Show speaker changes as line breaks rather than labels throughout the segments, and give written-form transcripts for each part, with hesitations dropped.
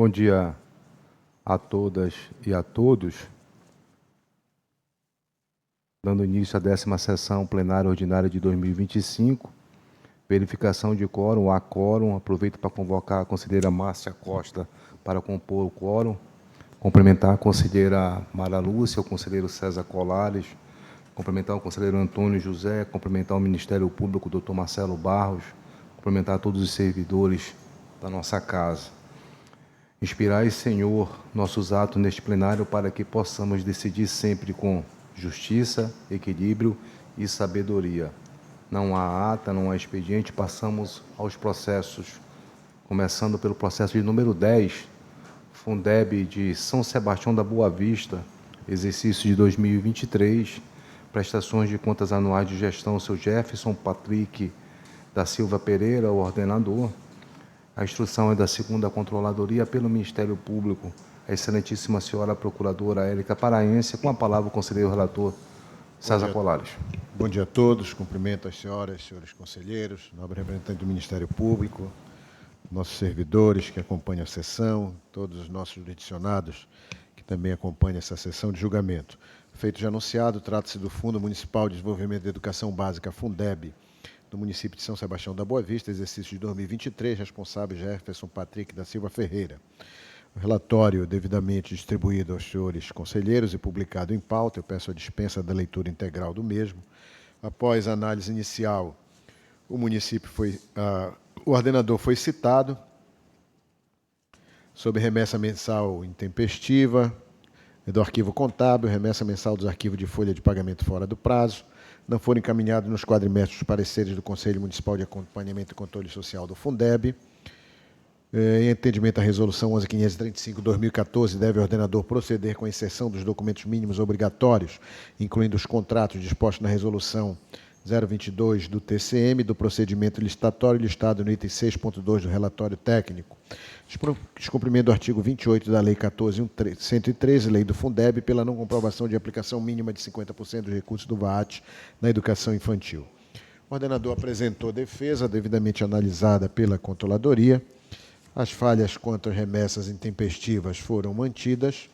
Bom dia a todas e a todos. Dando início à 10ª sessão plenária ordinária de 2025, verificação de quórum, há quórum. Aproveito para convocar a conselheira Márcia Costa para compor o quórum, cumprimentar a conselheira Mara Lúcia, o conselheiro César Colares, cumprimentar o conselheiro Antônio José, cumprimentar o Ministério Público, doutor Marcelo Barros, cumprimentar todos os servidores da nossa casa. Inspirai, Senhor, nossos atos neste plenário para que possamos decidir sempre com justiça, equilíbrio e sabedoria. Não há ata, não há expediente, passamos aos processos, começando pelo processo de número 10, Fundeb de São Sebastião da Boa Vista, exercício de 2023, prestações de contas anuais de gestão, seu Jefferson Patrick da Silva Pereira, o ordenador. A instrução é da 2ª Controladoria pelo Ministério Público, a excelentíssima senhora procuradora Érica Paraense, com a palavra o conselheiro relator César Colares.
Bom dia a todos, cumprimento as senhoras e senhores conselheiros, nobre representante do Ministério Público, nossos servidores que acompanham a sessão, todos os nossos jurisdicionados que também acompanham essa sessão de julgamento. Feito já anunciado, trata-se do Fundo Municipal de Desenvolvimento da Educação Básica, Fundeb, do município de São Sebastião da Boa Vista, exercício de 2023, responsável Jefferson Patrick da Silva Ferreira. O relatório devidamente distribuído aos senhores conselheiros e publicado em pauta, eu peço a dispensa da leitura integral do mesmo. Após a análise inicial, o ordenador foi citado sobre remessa mensal intempestiva do arquivo contábil, remessa mensal dos arquivos de folha de pagamento fora do prazo, não foram encaminhados nos quadrimétrios pareceres do Conselho Municipal de Acompanhamento e Controle Social do Fundeb. Em entendimento à Resolução 11.535/2014, deve o ordenador proceder com a inserção dos documentos mínimos obrigatórios, incluindo os contratos dispostos na Resolução 022 do TCM, do procedimento licitatório listado no item 6.2 do relatório técnico. Descumprimento do artigo 28 da Lei 14.113, Lei do Fundeb, pela não comprovação de aplicação mínima de 50% dos recursos do VAT na educação infantil. O ordenador apresentou defesa devidamente analisada pela Controladoria. As falhas quanto às remessas intempestivas foram mantidas.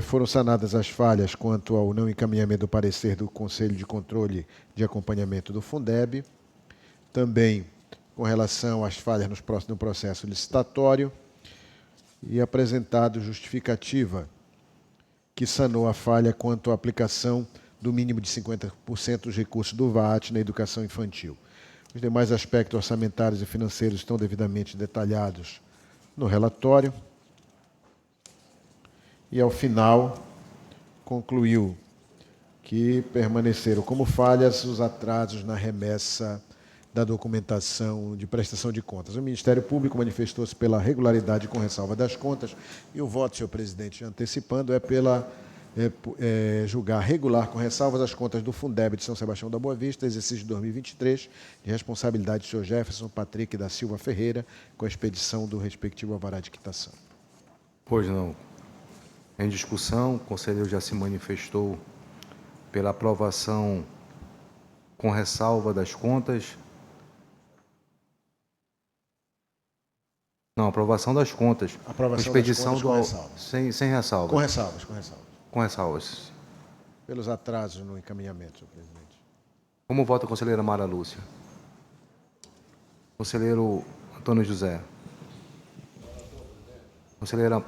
Foram sanadas as falhas quanto ao não encaminhamento do parecer do Conselho de Controle de Acompanhamento do Fundeb. Também com relação às falhas no processo licitatório. E apresentado justificativa que sanou a falha quanto à aplicação do mínimo de 50% dos recursos do VAT na educação infantil. Os demais aspectos orçamentários e financeiros estão devidamente detalhados no relatório. E, ao final, concluiu que permaneceram como falhas os atrasos na remessa da documentação de prestação de contas. O Ministério Público manifestou-se pela regularidade com ressalva das contas e o voto, senhor presidente, antecipando, é pela julgar regular com ressalvas as contas do Fundeb de São Sebastião da Boa Vista, exercício de 2023, de responsabilidade do senhor Jefferson Patrick da Silva Ferreira, com a expedição do respectivo alvará de quitação.
Pois não. Em discussão, o conselheiro já se manifestou pela aprovação com ressalva das contas. Não, aprovação das contas.
Aprovação
expedição
das contas com ressalvas.
Sem ressalva.
Com ressalvas, com ressalvas.
Com ressalvas.
Pelos atrasos no encaminhamento, senhor presidente.
Como vota a conselheira Mara Lúcia? Conselheiro Antônio José. Conselheira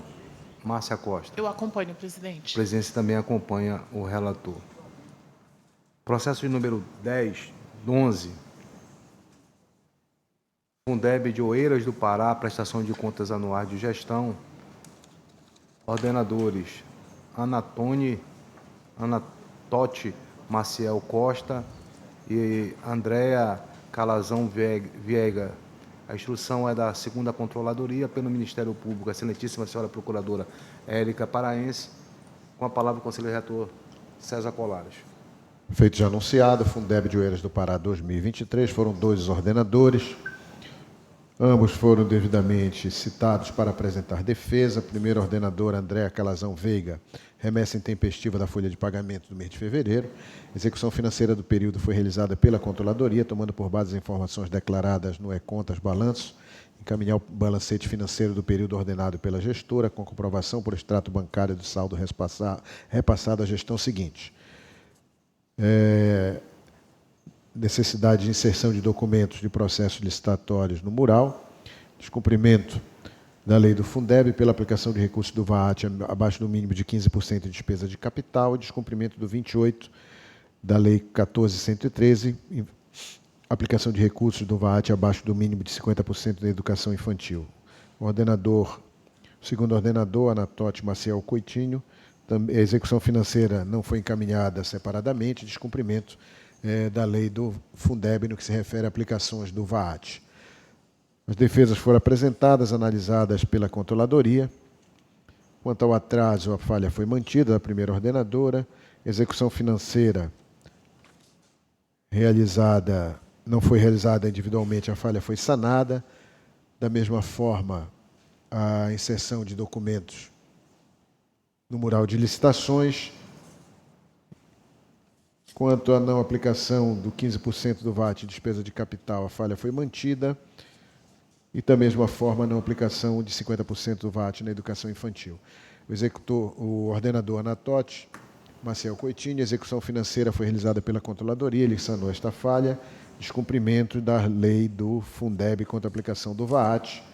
Márcia Costa.
Eu acompanho, presidente.
A presidência também acompanha o relator. Processo de número 10, 11. Fundeb de Oeiras do Pará, prestação de contas anuais de gestão. Ordenadores Anatote Maciel Costa e Andréa Calazão Viega. A instrução é da 2ª Controladoria pelo Ministério Público, a excelentíssima senhora procuradora Érica Paraense, com a palavra o conselheiro relator César Colares.
Feito já anunciado, Fundeb de Oeiras do Pará 2023, foram 2 ordenadores. Ambos foram devidamente citados para apresentar defesa. Primeiro ordenador, Andréa Calazão Veiga, remessa intempestiva da folha de pagamento do mês de fevereiro. Execução financeira do período foi realizada pela Controladoria, tomando por base as informações declaradas no E-Contas Balanço encaminhar o balancete financeiro do período ordenado pela gestora, com comprovação por extrato bancário do saldo repassado à gestão seguinte. Necessidade de inserção de documentos de processos licitatórios no mural, descumprimento da lei do Fundeb pela aplicação de recursos do VAT abaixo do mínimo de 15% de despesa de capital, e descumprimento do 28 da lei 14.113, aplicação de recursos do VAT abaixo do mínimo de 50% da educação infantil. O segundo ordenador, Anatote Maciel Coutinho, a execução financeira não foi encaminhada separadamente, descumprimento da lei do Fundeb no que se refere a aplicações do VAT. As defesas foram apresentadas, analisadas pela controladoria. Quanto ao atraso, a falha foi mantida da primeira ordenadora. Execução financeira não foi realizada individualmente, a falha foi sanada. Da mesma forma, a inserção de documentos no mural de licitações. Quanto à não aplicação do 15% do VAT em despesa de capital, a falha foi mantida. E, da mesma forma, a não aplicação de 50% do VAT na educação infantil. O ordenador Anatote Maciel Coutinho, a execução financeira foi realizada pela controladoria, ele sanou esta falha, descumprimento da lei do Fundeb contra a aplicação do VAT.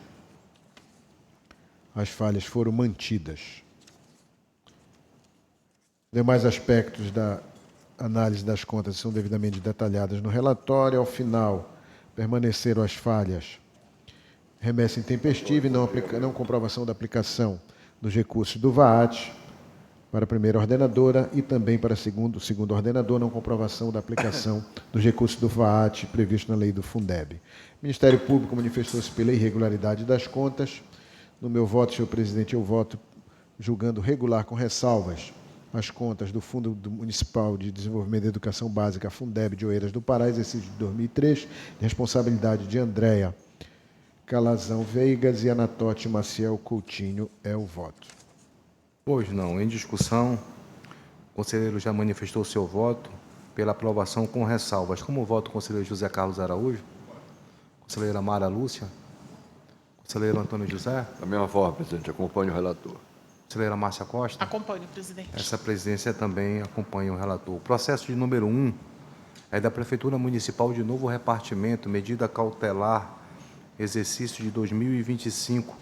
As falhas foram mantidas. Demais aspectos da análise das contas são devidamente detalhados no relatório. Ao final, permaneceram as falhas: remessa intempestiva e não comprovação da aplicação dos recursos do VAT para a primeira ordenadora, e também para o segundo ordenador, não comprovação da aplicação dos recursos do VAT previsto na lei do Fundeb. O Ministério Público manifestou-se pela irregularidade das contas. No meu voto, senhor presidente, eu voto julgando regular com ressalvas as contas do Fundo Municipal de Desenvolvimento da Educação Básica, Fundeb de Oeiras do Pará, exercício de 2003, de responsabilidade de Andréa Calazão Veigas e Anatote Maciel Coutinho. É o voto.
Pois não. Em discussão, o conselheiro já manifestou seu voto pela aprovação com ressalvas. Como voto o conselheiro José Carlos Araújo? Conselheira Mara Lúcia? Conselheiro Antônio José?
Da mesma forma, presidente, acompanho o relator.
Conselheira Márcia Costa?
Acompanho, presidente.
Essa presidência também acompanha o relator. O processo de número 1 é da Prefeitura Municipal de Novo Repartimento, medida cautelar, exercício de 2025.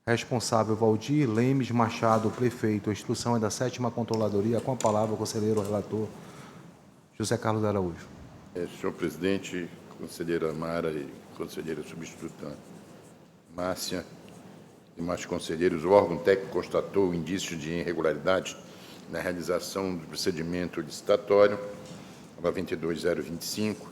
Responsável Valdir Lemes Machado, prefeito. A instrução é da 7ª Controladoria. Com a palavra, o conselheiro relator José Carlos Araújo.
Senhor presidente, conselheira Mara e conselheira substituta Márcia, demais conselheiros, o órgão técnico constatou indícios de irregularidade na realização do procedimento licitatório 92025,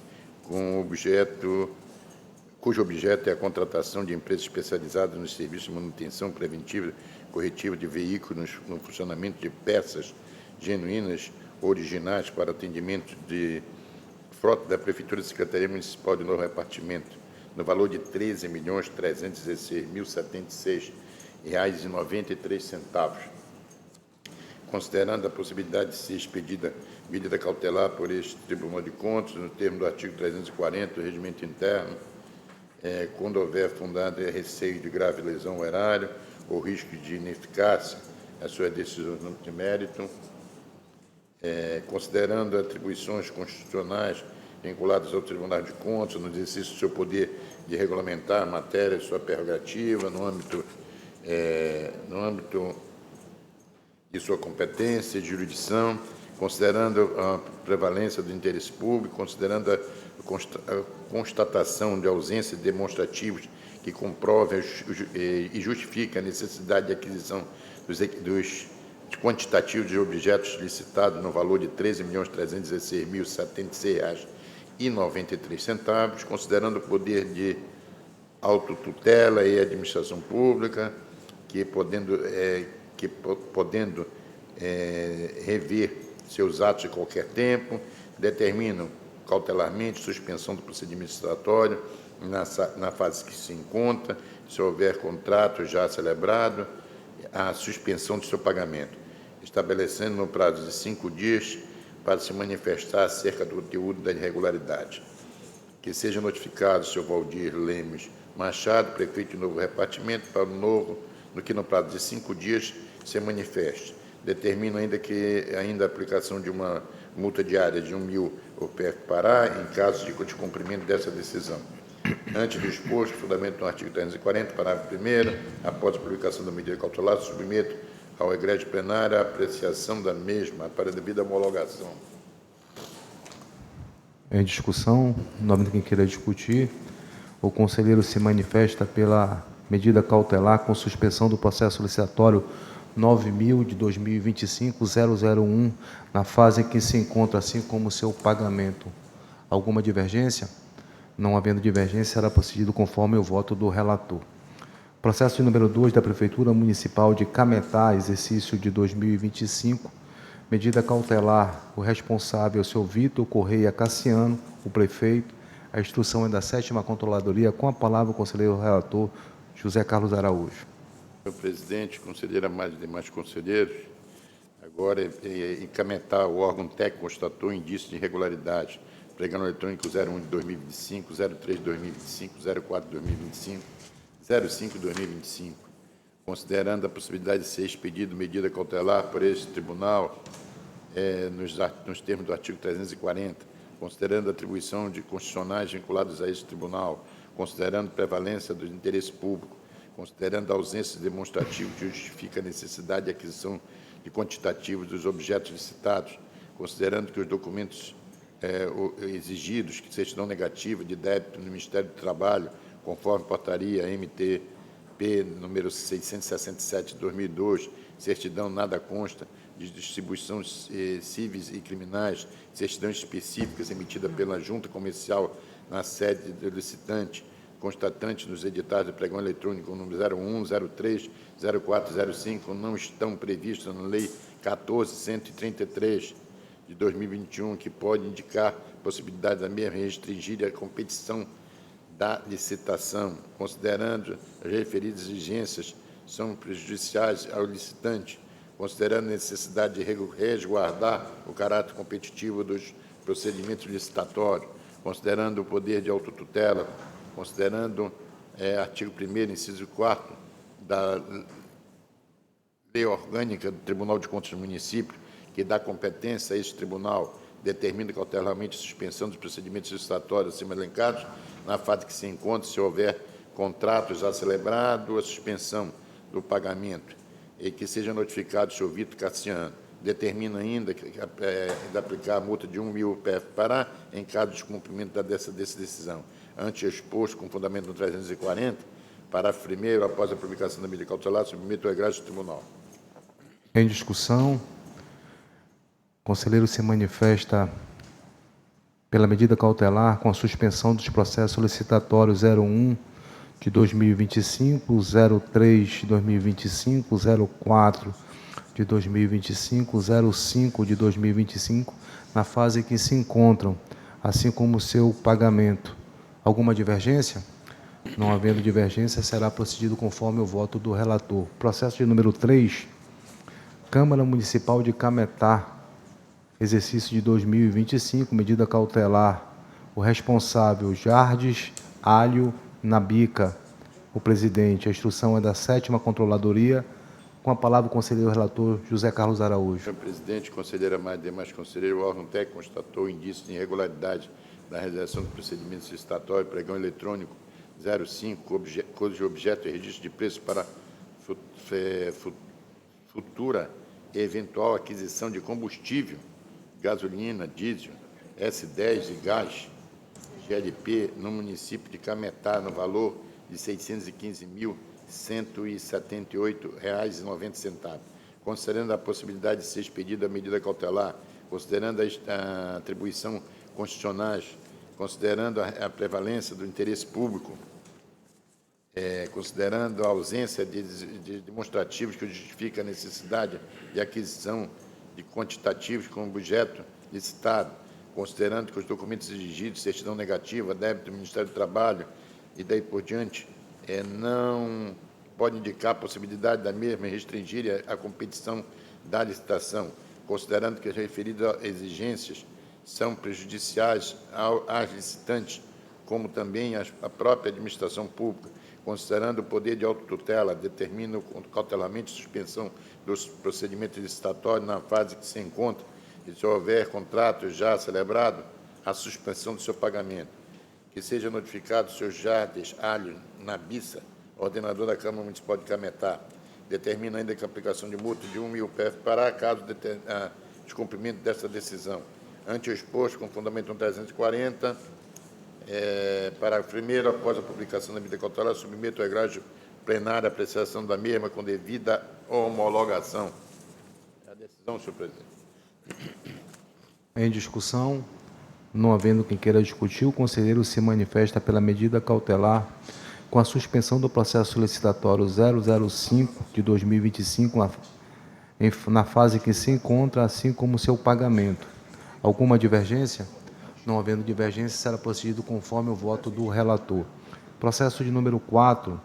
cujo objeto é a contratação de empresas especializadas nos serviços de manutenção preventiva e corretiva de veículos no funcionamento de peças genuínas originais para atendimento de frota da Prefeitura e Secretaria Municipal de Novo Repartimento, no valor de R$ 13.316.093,93, considerando a possibilidade de ser expedida medida cautelar por este Tribunal de Contas, no termo do artigo 340 do Regimento Interno, quando houver fundado receio de grave lesão ao erário ou risco de ineficácia a sua decisão de mérito, considerando atribuições constitucionais vinculadas ao Tribunal de Contas no exercício do seu poder de regulamentar a matéria de sua prerrogativa no âmbito de sua competência e jurisdição, considerando a prevalência do interesse público, considerando a constatação de ausência de demonstrativos que comprovem e justifiquem a necessidade de aquisição dos quantitativos de objetos licitados no valor de R$ 13.316.076,93, considerando o poder de autotutela e administração pública, que podendo rever seus atos a qualquer tempo, determinam cautelarmente suspensão do procedimento licitatório na fase que se encontra, se houver contrato já celebrado, a suspensão de seu pagamento, estabelecendo no prazo de 5 dias para se manifestar acerca do conteúdo da irregularidade. Que seja notificado o senhor Valdir Lemes Machado, prefeito de Novo Repartimento, para o novo, no que no prazo de 5 dias se manifeste. Determino ainda a aplicação de uma multa diária de 1.000 ao PF Pará, em caso de cumprimento dessa decisão. Antes do exposto, fundamento no artigo 340, parágrafo 1º, após a publicação da medida cautelar, submeto ao egrégio plenário a apreciação da mesma para devida homologação.
Em discussão, em nome de quem queira discutir, o conselheiro se manifesta pela medida cautelar com suspensão do processo licitatório 9.000 de 2025-001, na fase em que se encontra, assim como seu pagamento. Alguma divergência? Não havendo divergência, será procedido conforme o voto do relator. Processo de número 2 da Prefeitura Municipal de Cametá, exercício de 2025, medida cautelar, o responsável é o senhor Vitor Correia Cassiano, o prefeito. A instrução é da 7ª Controladoria. Com a palavra, o conselheiro relator, José Carlos Araújo.
Senhor presidente, conselheira mais e demais conselheiros, agora em Cametá, o órgão técnico constatou indício de irregularidade, pregão eletrônico 01 de 2025, 03 de 2025, 04 de 2025, 05 de 2025, considerando a possibilidade de ser expedido medida cautelar por este tribunal, nos termos do artigo 340, considerando a atribuição de constitucionais vinculados a este tribunal, considerando prevalência do interesse público, considerando a ausência de demonstrativo que justifica a necessidade de aquisição de quantitativos dos objetos licitados, considerando que os documentos exigidos, que certidão negativa de débito no Ministério do Trabalho, conforme portaria MTP número 667 de 2002, certidão nada consta de distribuição cíveis e criminais, certidões específicas emitida pela Junta Comercial na sede do licitante, constatante nos editais de pregão eletrônico número 01, 03, 04, 05, não estão previstas na Lei 14.133 de 2021, que pode indicar possibilidade da mesma restringir a competição da licitação, considerando as referidas exigências são prejudiciais ao licitante, considerando a necessidade de resguardar o caráter competitivo dos procedimentos licitatórios, considerando o poder de autotutela, considerando artigo 1º, inciso 4º da Lei Orgânica do Tribunal de Contas do Município, que dá competência a este tribunal, determina cautelarmente a suspensão dos procedimentos licitatórios acima elencados, na fase que se encontra, se houver contrato já celebrado, a suspensão do pagamento, e que seja notificado o senhor Vitor Cassiano. Determina ainda de aplicar a multa de 1.000 PF Pará em caso de descumprimento dessa decisão. Ante exposto com fundamento no 340, parágrafo 1º, após a publicação da medida cautelar, submeto ao egrégio do tribunal.
Em discussão, o conselheiro se manifesta pela medida cautelar com a suspensão dos processos licitatórios 01 de 2025, 03 de 2025, 04 de 2025, 05 de 2025, na fase em que se encontram, assim como o seu pagamento. Alguma divergência? Não havendo divergência, será procedido conforme o voto do relator. Processo de número 3, Câmara Municipal de Cametá, exercício de 2025, medida cautelar, o responsável Jardes Alho Nabica, o presidente. A instrução é da 7ª Controladoria. Com a palavra, o conselheiro relator José Carlos Araújo.
Senhor presidente, conselheira mais e demais conselheiros, o órgão técnico constatou indício de irregularidade na realização do procedimento licitatório pregão eletrônico 05, cujo objeto é registro de preço para futura e eventual aquisição de combustível, gasolina, diesel, S10 e gás, GLP, no município de Cametá, no valor de R$ 615.178,90, considerando a possibilidade de ser expedida a medida cautelar, considerando a atribuição constitucionais, considerando a prevalência do interesse público, considerando a ausência de demonstrativos que justifica a necessidade de aquisição de quantitativos como objeto licitado, considerando que os documentos exigidos, certidão negativa, débito do Ministério do Trabalho e daí por diante, não pode indicar a possibilidade da mesma restringir a competição da licitação, considerando que as referidas exigências são prejudiciais às licitantes, como também a própria administração pública, considerando o poder de autotutela, determina cautelarmente suspensão dos procedimentos licitatórios na fase que se encontra, e se houver contrato já celebrado, a suspensão do seu pagamento. Que seja notificado o senhor Jardes Alho Nabissa, ordenador da Câmara Municipal de Cametá, determina ainda que a aplicação de multa de 1.000 PF caso de descumprimento dessa decisão. Ante o exposto, com fundamento no 340, parágrafo 1º, após a publicação da medida cautelar, submeto ao egrégio plenário a apreciação da mesma com devida homologação. É a decisão, senhor presidente.
Em discussão, não havendo quem queira discutir, o conselheiro se manifesta pela medida cautelar com a suspensão do processo licitatório 005 de 2025 na fase que se encontra, assim como seu pagamento. Alguma divergência? Não havendo divergência, será procedido conforme o voto do relator. Processo de número 4,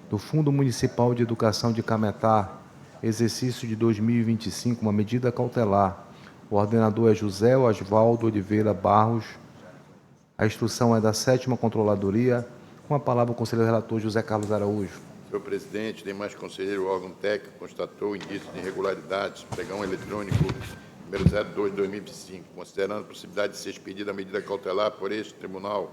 do Fundo Municipal de Educação de Cametá, exercício de 2025, uma medida cautelar. O ordenador é José Osvaldo Oliveira Barros. A instrução é da 7ª Controladoria. Com a palavra o conselheiro relator José Carlos Araújo.
Senhor presidente, demais conselheiro, o órgão técnico constatou indícios de irregularidades, pregão eletrônico número 02 de 2025, considerando a possibilidade de ser expedida a medida cautelar por este tribunal,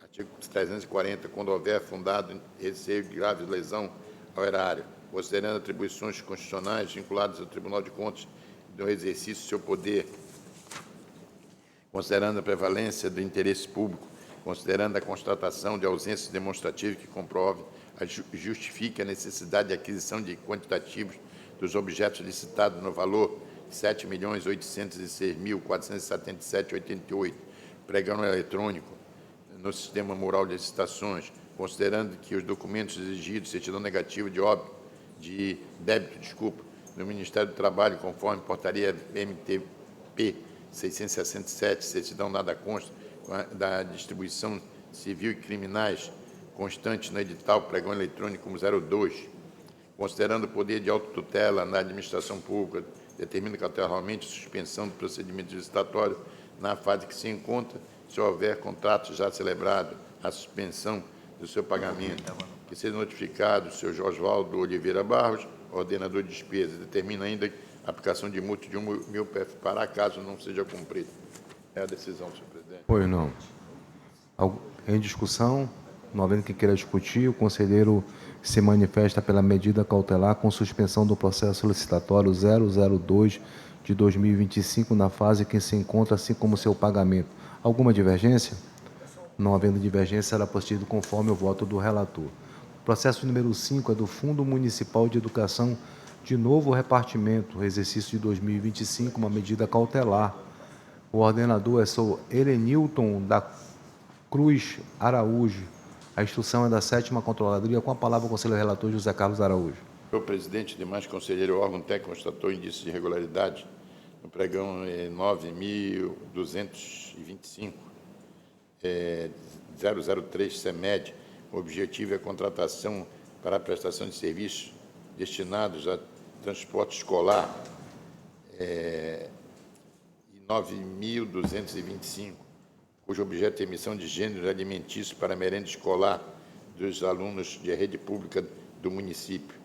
artigo 340, quando houver fundado receio de grave lesão ao erário, considerando atribuições constitucionais vinculadas ao Tribunal de Contas do exercício de seu poder, considerando a prevalência do interesse público, considerando a constatação de ausência demonstrativa que comprove justifique a necessidade de aquisição de quantitativos dos objetos licitados no valor de R$ 7.806.477,88, pregão eletrônico no sistema mural de licitações, considerando que os documentos exigidos, certidão negativa de débito, do Ministério do Trabalho, conforme portaria MTP 667, certidão nada consta, da distribuição civil e criminais constantes no edital pregão eletrônico como 02, considerando o poder de autotutela na administração pública, determina cautelarmente suspensão do procedimento licitatório na fase que se encontra, se houver contrato já celebrado, a suspensão do seu pagamento. Que seja notificado o senhor Osvaldo Oliveira Barros, ordenador de despesas, determina ainda a aplicação de multa de 1.000 PF caso não seja cumprido. É a decisão, senhor presidente.
Pois não. Em discussão, não havendo quem queira discutir, o conselheiro se manifesta pela medida cautelar com suspensão do processo licitatório 002 de 2025 na fase que se encontra, assim como seu pagamento. Alguma divergência? Não havendo divergência, será procedido conforme o voto do relator. Processo número 5 é do Fundo Municipal de Educação de novo repartimento, exercício de 2025, uma medida cautelar. O ordenador é o senhor Helenilton da Cruz Araújo. A instrução é da 7ª Controladoria. Com a palavra o conselheiro relator José Carlos Araújo.
Senhor presidente, demais conselheiro, o órgão técnico constatou indícios de irregularidade no pregão 9.225, 003 CEMED. O objetivo é a contratação para a prestação de serviços destinados a transporte escolar, 9.225, cujo objeto é emissão de gênero alimentício para merenda escolar dos alunos de rede pública do município,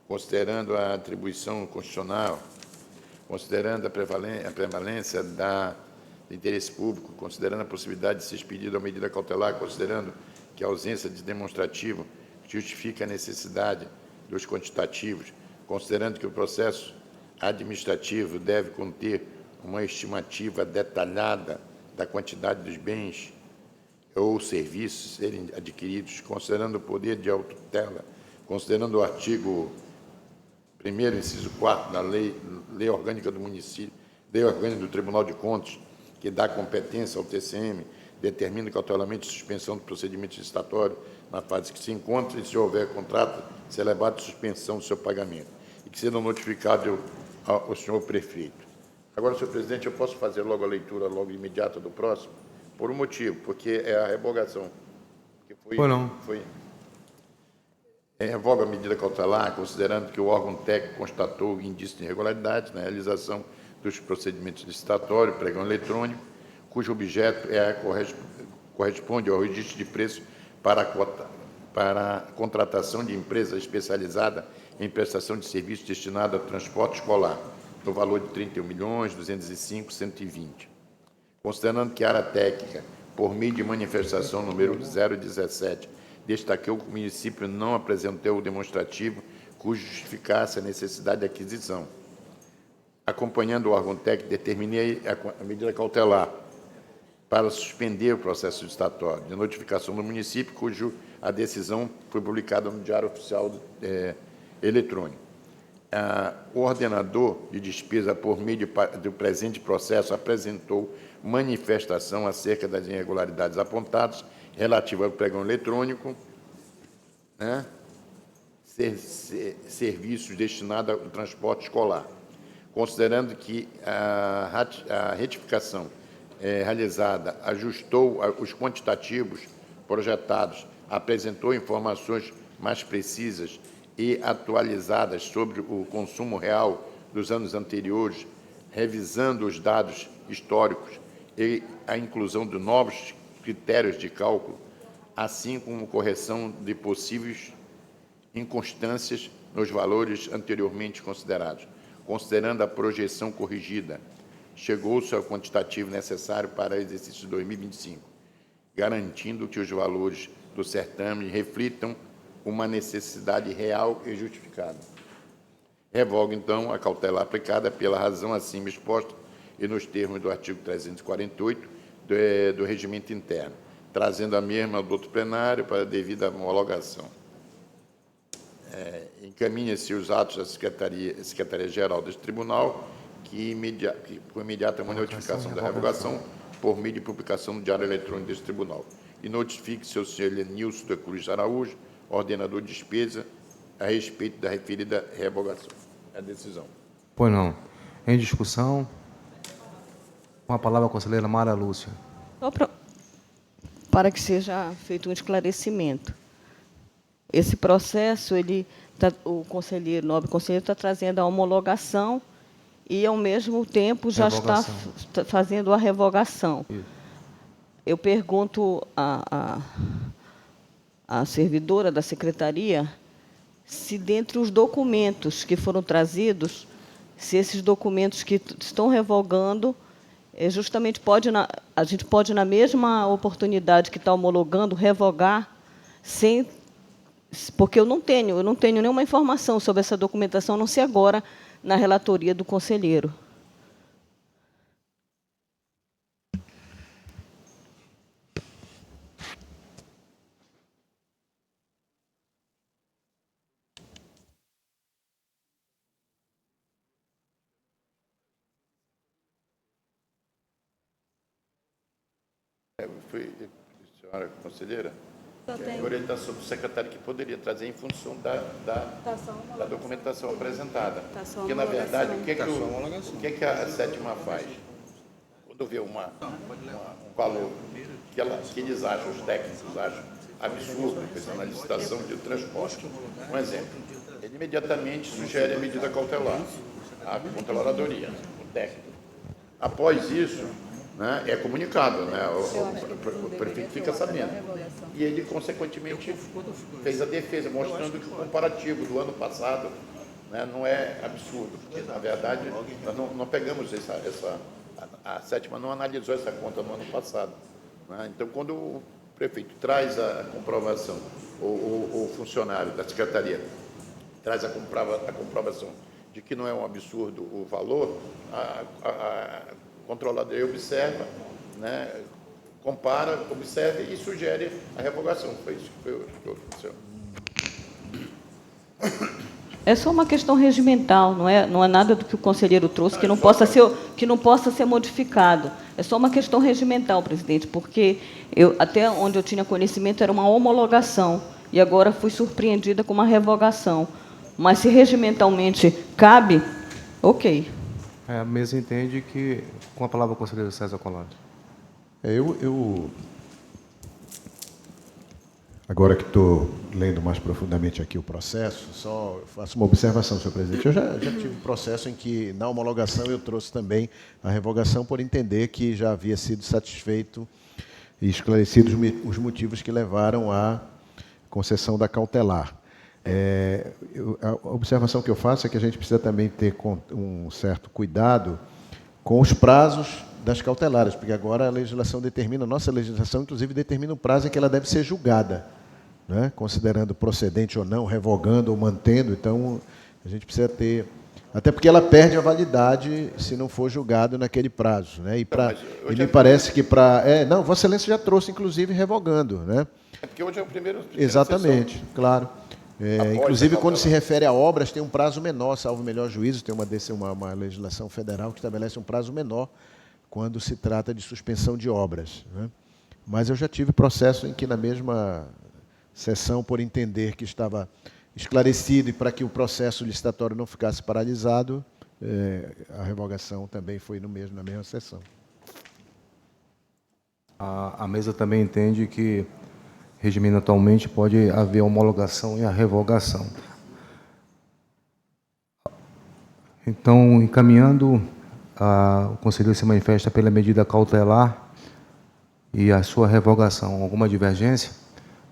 considerando a atribuição constitucional, considerando a prevalência do interesse público, considerando a possibilidade de ser expedida a medida cautelar, considerando que a ausência de demonstrativo justifica a necessidade dos quantitativos, considerando que o processo administrativo deve conter uma estimativa detalhada da quantidade dos bens ou serviços serem adquiridos, considerando o poder de autotutela, considerando o artigo 1º, inciso 4 da Lei Orgânica do Município, Lei Orgânica do Tribunal de Contas, que dá competência ao TCM, determina cautelarmente suspensão do procedimento licitatório na fase que se encontra e, se houver contrato, celebrado suspensão do seu pagamento. E que seja notificado ao senhor prefeito. Agora, senhor presidente, eu posso fazer logo a leitura logo imediata do próximo? Por um motivo, porque é a revogação. Que revoga a medida cautelar, considerando que o órgão técnico constatou indício de irregularidade na realização dos procedimentos licitatórios, pregão eletrônico, cujo objeto é a corresponde ao registro de preço para a contratação de empresa especializada em prestação de serviços destinado ao transporte escolar, no valor de R$ 31.205.120. Considerando que a área técnica, por meio de manifestação número 017, destacou que o município não apresentou o demonstrativo cujo justificasse a necessidade de aquisição. Acompanhando o órgão técnico, determinei a medida cautelar para suspender o processo licitatório de notificação do município, cujo a decisão foi publicada no Diário Oficial Eletrônico. O ordenador de despesa, por meio do presente processo, apresentou manifestação acerca das irregularidades apontadas relativa ao pregão eletrônico, né, serviços destinados ao transporte escolar, considerando que a retificação realizada ajustou os quantitativos projetados, apresentou informações mais precisas e atualizadas sobre o consumo real dos anos anteriores, revisando os dados históricos e a inclusão de novos critérios de cálculo, assim como correção de possíveis inconstâncias nos valores anteriormente considerados. Considerando a projeção corrigida, chegou-se ao quantitativo necessário para o exercício de 2025, garantindo que os valores do certame reflitam uma necessidade real e justificada. Revogo, então, a cautela aplicada pela razão acima exposta e nos termos do artigo 348 do Regimento Interno, trazendo a mesma ao doutor plenário para devida homologação. Encaminha-se os atos da Secretaria-Geral deste Tribunal, com imediata notificação da revogação, por meio de publicação no Diário Eletrônico deste Tribunal. E notifique-se ao senhor Lenilson da Cruz Araújo, ordenador de despesa, a respeito da referida revogação. É a decisão.
Pois não. Em discussão, com a palavra a conselheira Mara Lúcia.
Só para que seja feito um esclarecimento. Esse processo, o nobre conselheiro está trazendo a homologação e, ao mesmo tempo, já está fazendo a revogação. Isso. Eu pergunto à servidora da secretaria se, dentre os documentos que foram trazidos, se esses documentos que estão revogando, justamente a gente pode, na mesma oportunidade que está homologando, revogar, porque eu não tenho nenhuma informação sobre essa documentação, a não ser agora na relatoria do conselheiro.
Senhora conselheira, a orientação do secretário que poderia trazer em função da documentação apresentada. Porque, na verdade, o que que a sétima faz? Quando vê um valor que eles acham, os técnicos acham absurdo, pensando na licitação de transporte, um exemplo, ele imediatamente sugere a medida cautelar, a controladoria, o técnico. Após isso, né, é comunicado, né, o prefeito fica sabendo. E ele, consequentemente, fez a defesa, mostrando que o comparativo do ano passado, né, não é absurdo, porque, na verdade, nós não pegamos a sétima não analisou essa conta no ano passado. Né? Então, quando o prefeito traz a comprovação, o funcionário da secretaria traz a comprovação de que não é um absurdo o valor, a controladoria observa, né, compara, observa e sugere a revogação. Foi isso que aconteceu.
É só uma questão regimental, não é nada do que o conselheiro trouxe que não possa ser modificado. É só uma questão regimental, presidente, porque até onde eu tinha conhecimento era uma homologação e agora fui surpreendida com uma revogação. Mas se regimentalmente cabe, ok.
A mesa entende que, com a palavra, o conselheiro César Colado.
Agora que estou lendo mais profundamente aqui o processo, só faço uma observação, senhor presidente. Eu já tive um processo em que, na homologação, eu trouxe também a revogação por entender que já havia sido satisfeito e esclarecidos os motivos que levaram à concessão da cautelar. A observação que eu faço é que a gente precisa também ter um certo cuidado com os prazos das cautelares, porque agora a legislação determina, a nossa legislação, inclusive, determina o prazo em que ela deve ser julgada, né? Considerando procedente ou não, revogando ou mantendo. Então, a gente precisa ter... Até porque ela perde a validade se não for julgado naquele prazo, né? E me parece que para... não, Vossa Excelência já trouxe, inclusive, revogando, né?
É porque hoje é o primeiro...
Exatamente,
sessão.
claro.
Após
Inclusive,
a
quando se
cautelar.
refere a obras, tem um prazo menor, salvo o melhor juízo, tem uma legislação federal que estabelece um prazo menor quando se trata de suspensão de obras, né? Mas eu já tive processo em que, na mesma sessão, por entender que estava esclarecido e para que o processo licitatório não ficasse paralisado, a revogação também foi na mesma sessão.
A mesa também entende que, regimento atualmente, pode haver a homologação e a revogação. Então, encaminhando, o conselheiro se manifesta pela medida cautelar e a sua revogação. Alguma divergência?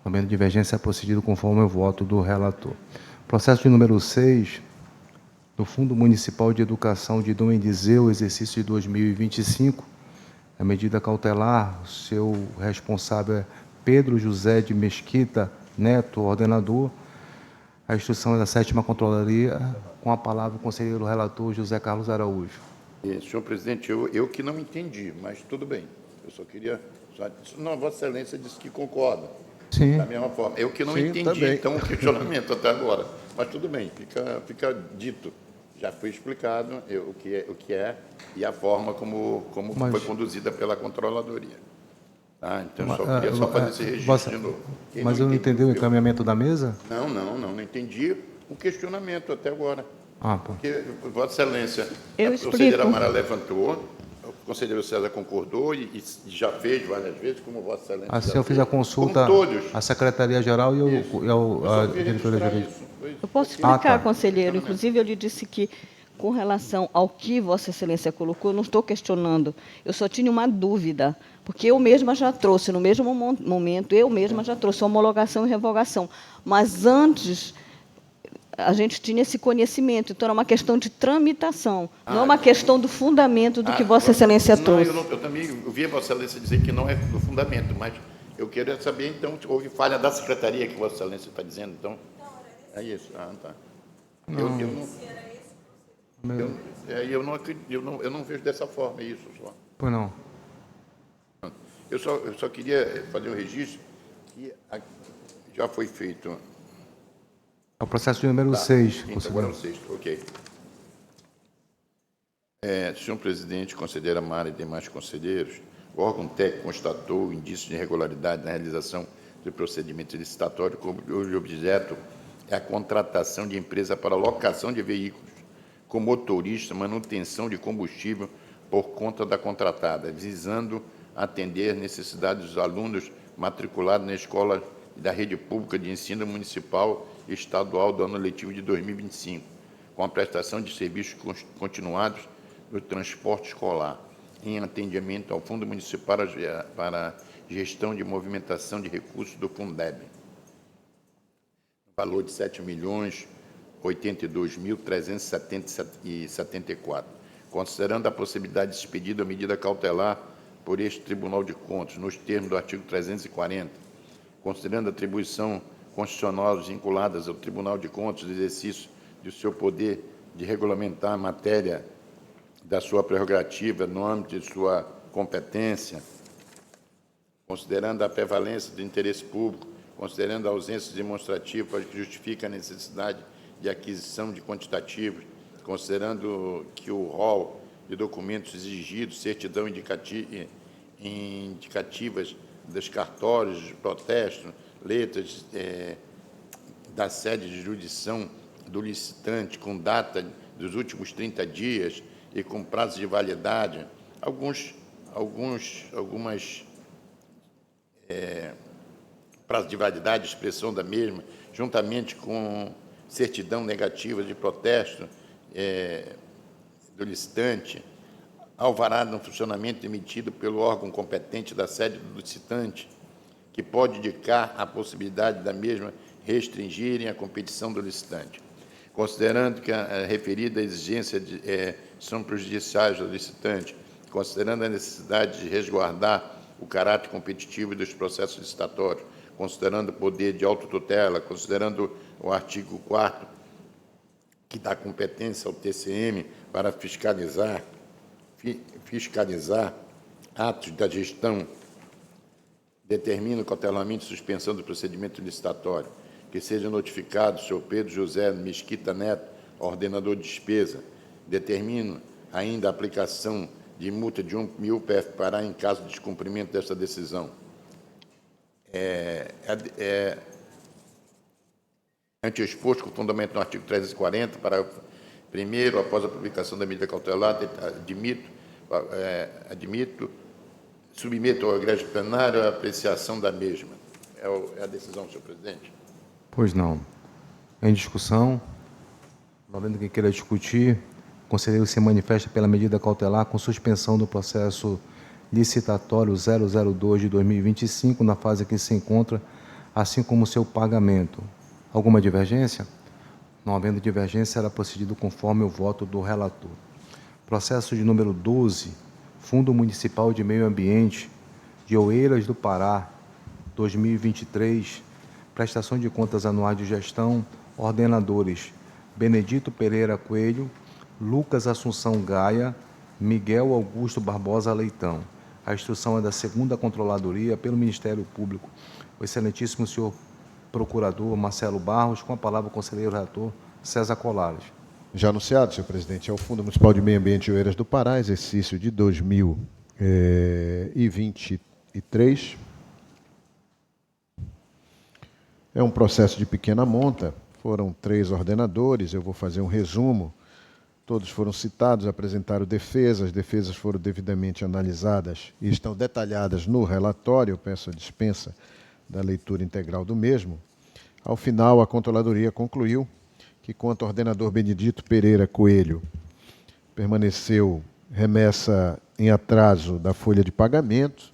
Havendo divergência, é procedido conforme o voto do relator. Processo de número 6, do Fundo Municipal de Educação de Dom Eliseu, exercício de 2025. A medida cautelar, o seu responsável é Pedro José de Mesquita Neto, ordenador. A instrução é da 7ª Controladoria, com a palavra o conselheiro relator José Carlos Araújo.
Senhor presidente, eu que não entendi, mas tudo bem. Eu só queria... Não, Vossa Excelência disse que concorda.
Sim.
Da mesma forma. Eu que não
Sim,
entendi,
também.
então, o questionamento até agora. Mas tudo bem, fica dito. Já foi explicado o que é e a forma como foi conduzida pela Controladoria. Tá? Então, eu só queria fazer esse registro de novo.
Mas eu não entendi o encaminhamento da mesa?
Não entendi o questionamento até agora.
Pô.
Porque Vossa Excelência,
Eu
a conselheira
explico.
Mara levantou, o conselheiro César concordou e já fez várias vezes, como Vossa Excelência
Assim,
já
eu fiz a
fez,
consulta
como todos.
à Secretaria-Geral e
Eu
a
só queria
diretoria
registrar
jurídica.
isso. Foi isso.
Eu posso
Ah,
explicar,
tá.
conselheiro. Inclusive, eu lhe disse que, com relação ao que Vossa Excelência colocou, eu não estou questionando. Eu só tinha uma dúvida, porque eu mesma já trouxe, no mesmo momento, eu mesma já trouxe homologação e revogação. Mas antes, a gente tinha esse conhecimento, então era uma questão de tramitação, não é uma questão do fundamento do que Vossa Excelência trouxe.
Eu também ouvi a Vossa Excelência dizer que não é do fundamento, mas eu queria saber, então, se houve falha da Secretaria que Vossa Excelência está dizendo, então. É isso. Tá. Eu não vejo dessa forma, é isso só.
Pois não.
Eu só queria fazer um registro que já foi feito.
É o processo de número 6,
Então, agora é o
conselheiro.
sexto, ok. Senhor presidente, conselheira Mara e demais conselheiros, o órgão técnico constatou indícios de irregularidade na realização do procedimento licitatório, cujo objeto é a contratação de empresa para locação de veículos com motorista, manutenção de combustível por conta da contratada, visando atender necessidades dos alunos matriculados na escola da rede pública de ensino municipal e estadual do ano letivo de 2025, com a prestação de serviços continuados do transporte escolar, em atendimento ao Fundo Municipal para Gestão de Movimentação de Recursos do Fundeb, valor de R$ 7.082.374, considerando a possibilidade de expedida a medida cautelar por este Tribunal de Contas, nos termos do artigo 340, considerando a atribuição constitucional vinculadas ao Tribunal de Contas do exercício do seu poder de regulamentar a matéria da sua prerrogativa no âmbito de sua competência, considerando a prevalência do interesse público, considerando a ausência demonstrativa que justifica a necessidade de aquisição de quantitativos, considerando que o rol de documentos exigidos, certidão indicativas dos cartórios de protesto, letras da sede de jurisdição do licitante com data dos últimos 30 dias e com prazo de validade, algumas prazo de validade, expressão da mesma, juntamente com certidão negativa de protesto do licitante, alvará no funcionamento emitido pelo órgão competente da sede do licitante, que pode indicar a possibilidade da mesma restringirem a competição do licitante. Considerando que a referida exigência são prejudiciais ao licitante, considerando a necessidade de resguardar o caráter competitivo dos processos licitatórios, considerando o poder de autotutela, considerando o artigo 4º, que dá competência ao TCM para fiscalizar atos da gestão, determina cautelarmente suspensão do procedimento licitatório, que seja notificado o senhor Pedro José Mesquita Neto, ordenador de despesa, determino ainda a aplicação de multa de 1.000 PF Pará em caso de descumprimento desta decisão. Ante o exposto, com fundamento no artigo 340, parágrafo 1º, após a publicação da medida cautelar, submeto ao egrégio plenário a apreciação da mesma. É a decisão, senhor presidente.
Pois não. Em discussão, não havendo quem queira discutir, o conselheiro se manifesta pela medida cautelar com suspensão do processo licitatório 002 de 2025, na fase que se encontra, assim como seu pagamento. Alguma divergência? Não havendo divergência, será procedido conforme o voto do relator. Processo de número 12, Fundo Municipal de Meio Ambiente de Oeiras do Pará, 2023, prestação de contas anuais de gestão, ordenadores Benedito Pereira Coelho, Lucas Assunção Gaia, Miguel Augusto Barbosa Leitão. A instrução é da 2ª Controladoria pelo Ministério Público. O excelentíssimo senhor procurador Marcelo Barros, com a palavra o conselheiro relator César Colares.
Já anunciado, senhor presidente, é o Fundo Municipal de Meio Ambiente de Oeiras do Pará, exercício de 2023. É um processo de pequena monta, foram 3 ordenadores, eu vou fazer um resumo. Todos foram citados, apresentaram defesas, as defesas foram devidamente analisadas e estão detalhadas no relatório, eu peço a dispensa da leitura integral do mesmo. Ao final, a Controladoria concluiu que, quanto ao ordenador Benedito Pereira Coelho, permaneceu remessa em atraso da folha de pagamento.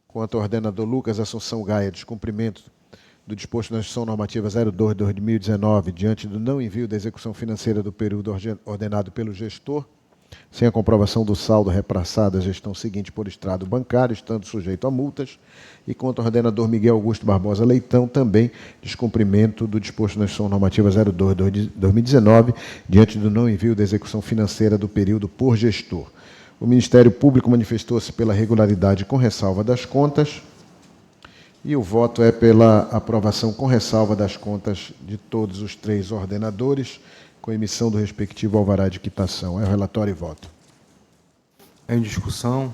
Quanto ao ordenador Lucas Assunção Gaia, descumprimento do disposto na Instrução Normativa 02 de 2019, diante do não envio da execução financeira do período ordenado pelo gestor, sem a comprovação do saldo repassado à gestão seguinte por extrato bancário, estando sujeito a multas. E quanto ao ordenador Miguel Augusto Barbosa Leitão, também descumprimento do disposto na Instrução Normativa 02 de 2019, diante do não envio da execução financeira do período por gestor. O Ministério Público manifestou-se pela regularidade com ressalva das contas, e o voto é pela aprovação com ressalva das contas de todos os 3 ordenadores, com emissão do respectivo alvará de quitação. É o relatório e voto.
Em discussão,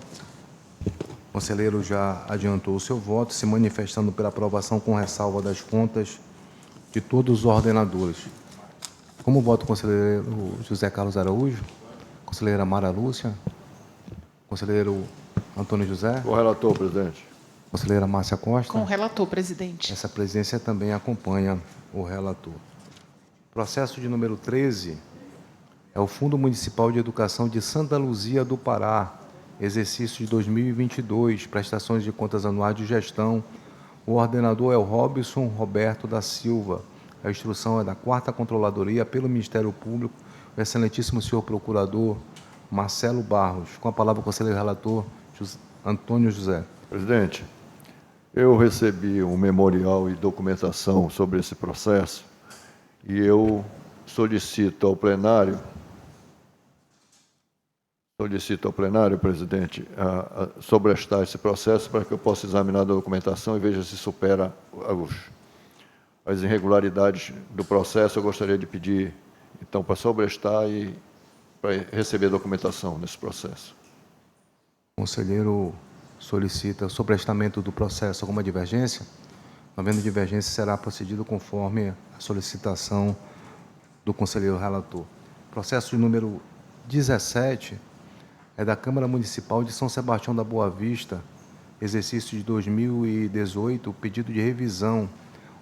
o conselheiro já adiantou o seu voto, se manifestando pela aprovação com ressalva das contas de todos os ordenadores. Como voto o conselheiro José Carlos Araújo, conselheira Mara Lúcia, conselheiro Antônio José.
Com o relator, presidente.
Conselheira Márcia Costa.
Com o relator, presidente.
Essa presidência também acompanha o relator. Processo de número 13 é o Fundo Municipal de Educação de Santa Luzia do Pará, exercício de 2022, prestações de contas anuais de gestão. O ordenador é o Robson Roberto da Silva. A instrução é da 4ª Controladoria pelo Ministério Público. O excelentíssimo senhor procurador Marcelo Barros. Com a palavra o conselheiro relator Antônio José.
Presidente, eu recebi um memorial e documentação sobre esse processo e eu solicito ao plenário, presidente, a sobrestar esse processo para que eu possa examinar a documentação e veja se supera as irregularidades do processo. Eu gostaria de pedir, então, para sobrestar e para receber a documentação nesse processo.
O conselheiro solicita sobrestamento do processo. Alguma divergência? Não havendo divergência, será procedido conforme a solicitação do conselheiro relator. Processo de número 17 é da Câmara Municipal de São Sebastião da Boa Vista, exercício de 2018, pedido de revisão.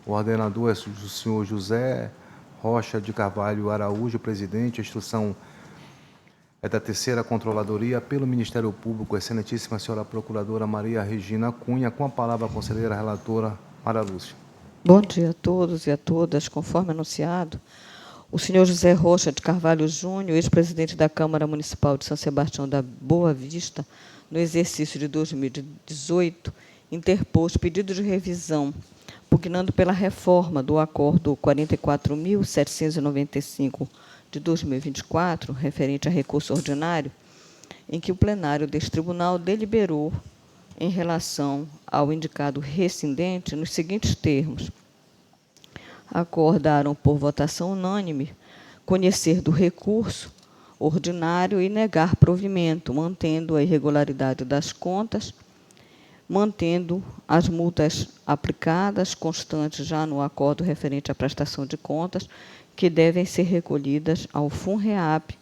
O ordenador é o senhor José Rocha de Carvalho Araújo, presidente. A instrução é da Terceira Controladoria, pelo Ministério Público, excelentíssima senhora Procuradora Maria Regina Cunha. Com a palavra a conselheira relatora Maria Lúcia.
Bom dia a todos e a todas. Conforme anunciado, o senhor José Rocha de Carvalho Júnior, ex-presidente da Câmara Municipal de São Sebastião da Boa Vista, no exercício de 2018, interpôs pedido de revisão, pugnando pela reforma do Acordo 44.795 de 2024, referente a recurso ordinário, em que o plenário deste tribunal deliberou em relação ao indicado rescindente nos seguintes termos: acordaram por votação unânime conhecer do recurso ordinário e negar provimento, mantendo a irregularidade das contas, mantendo as multas aplicadas, constantes já no acordo referente à prestação de contas, que devem ser recolhidas ao FUNREAP,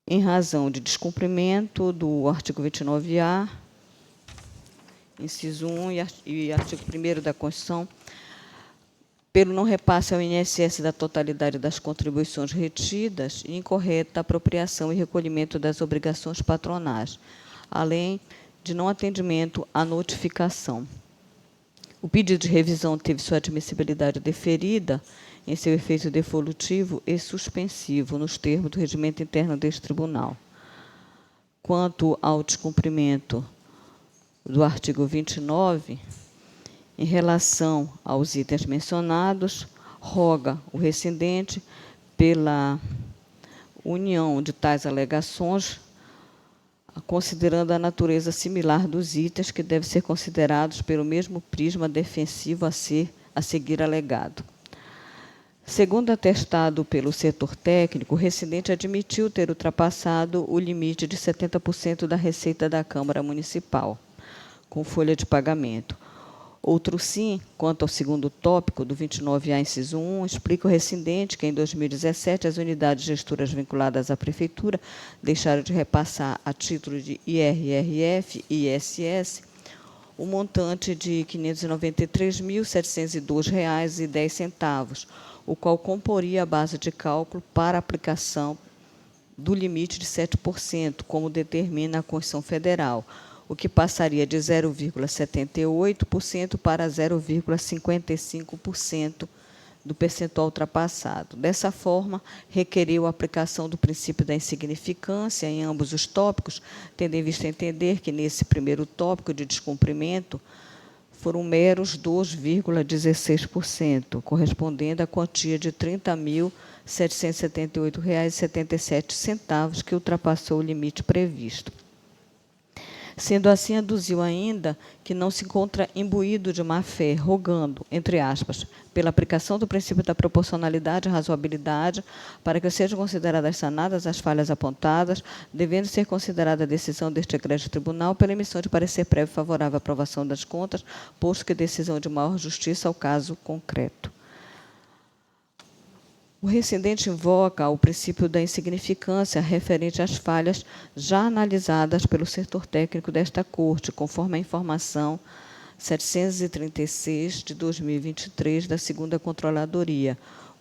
em razão de descumprimento do artigo 29A, inciso 1 e artigo 1º da Constituição, pelo não repasse ao INSS da totalidade das contribuições retidas e incorreta apropriação e recolhimento das obrigações patronais, além de não atendimento à notificação. O pedido de revisão teve sua admissibilidade deferida em seu efeito devolutivo e suspensivo, nos termos do regimento interno deste tribunal. Quanto ao descumprimento do artigo 29, em relação aos itens mencionados, roga o rescindente, pela união de tais alegações, considerando a natureza similar dos itens, que devem ser considerados pelo mesmo prisma defensivo a seguir alegado. Segundo atestado pelo setor técnico, o rescindente admitiu ter ultrapassado o limite de 70% da receita da Câmara Municipal, com folha de pagamento. Outro sim, quanto ao segundo tópico do 29A, inciso 1, explica o rescindente que, em 2017, as unidades gestoras vinculadas à Prefeitura deixaram de repassar, a título de IRRF e ISS, o montante de R$ 593.702,10, o qual comporia a base de cálculo para aplicação do limite de 7%, como determina a Constituição Federal, o que passaria de 0,78% para 0,55% do percentual ultrapassado. Dessa forma, requeriu a aplicação do princípio da insignificância em ambos os tópicos, tendo em vista a entender que, nesse primeiro tópico de descumprimento, foram meros 2,16%, correspondendo à quantia de R$ 30.778,77, que ultrapassou o limite previsto. Sendo assim, aduziu ainda que não se encontra imbuído de má-fé, rogando, entre aspas, pela aplicação do princípio da proporcionalidade e razoabilidade, para que sejam consideradas sanadas as falhas apontadas, devendo ser considerada a decisão deste egrégio tribunal pela emissão de parecer prévio favorável à aprovação das contas, posto que decisão de maior justiça ao caso concreto. O rescindente invoca o princípio da insignificância referente às falhas já analisadas pelo setor técnico desta Corte, conforme a informação 736 de 2023 da segunda Controladoria,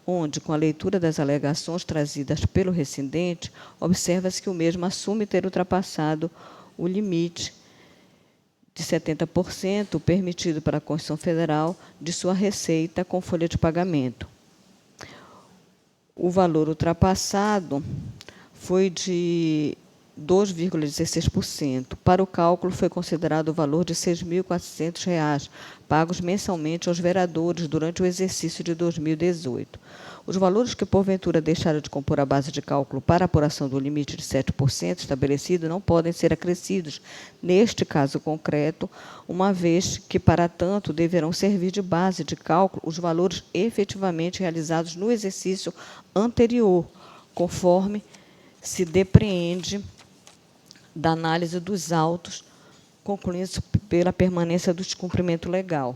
onde, com a leitura das alegações trazidas pelo rescindente, observa-se que o mesmo assume ter ultrapassado o limite de 70% permitido pela Constituição Federal de sua receita com folha de pagamento. O valor ultrapassado foi de 2,16%. Para o cálculo, foi considerado o valor de R$ 6.400, pagos mensalmente aos vereadores durante o exercício de 2018. Os valores que, porventura, deixaram de compor a base de cálculo para a apuração do limite de 7% estabelecido não podem ser acrescidos, neste caso concreto, uma vez que, para tanto, deverão servir de base de cálculo os valores efetivamente realizados no exercício anterior, conforme se depreende da análise dos autos, concluindo pela permanência do descumprimento legal.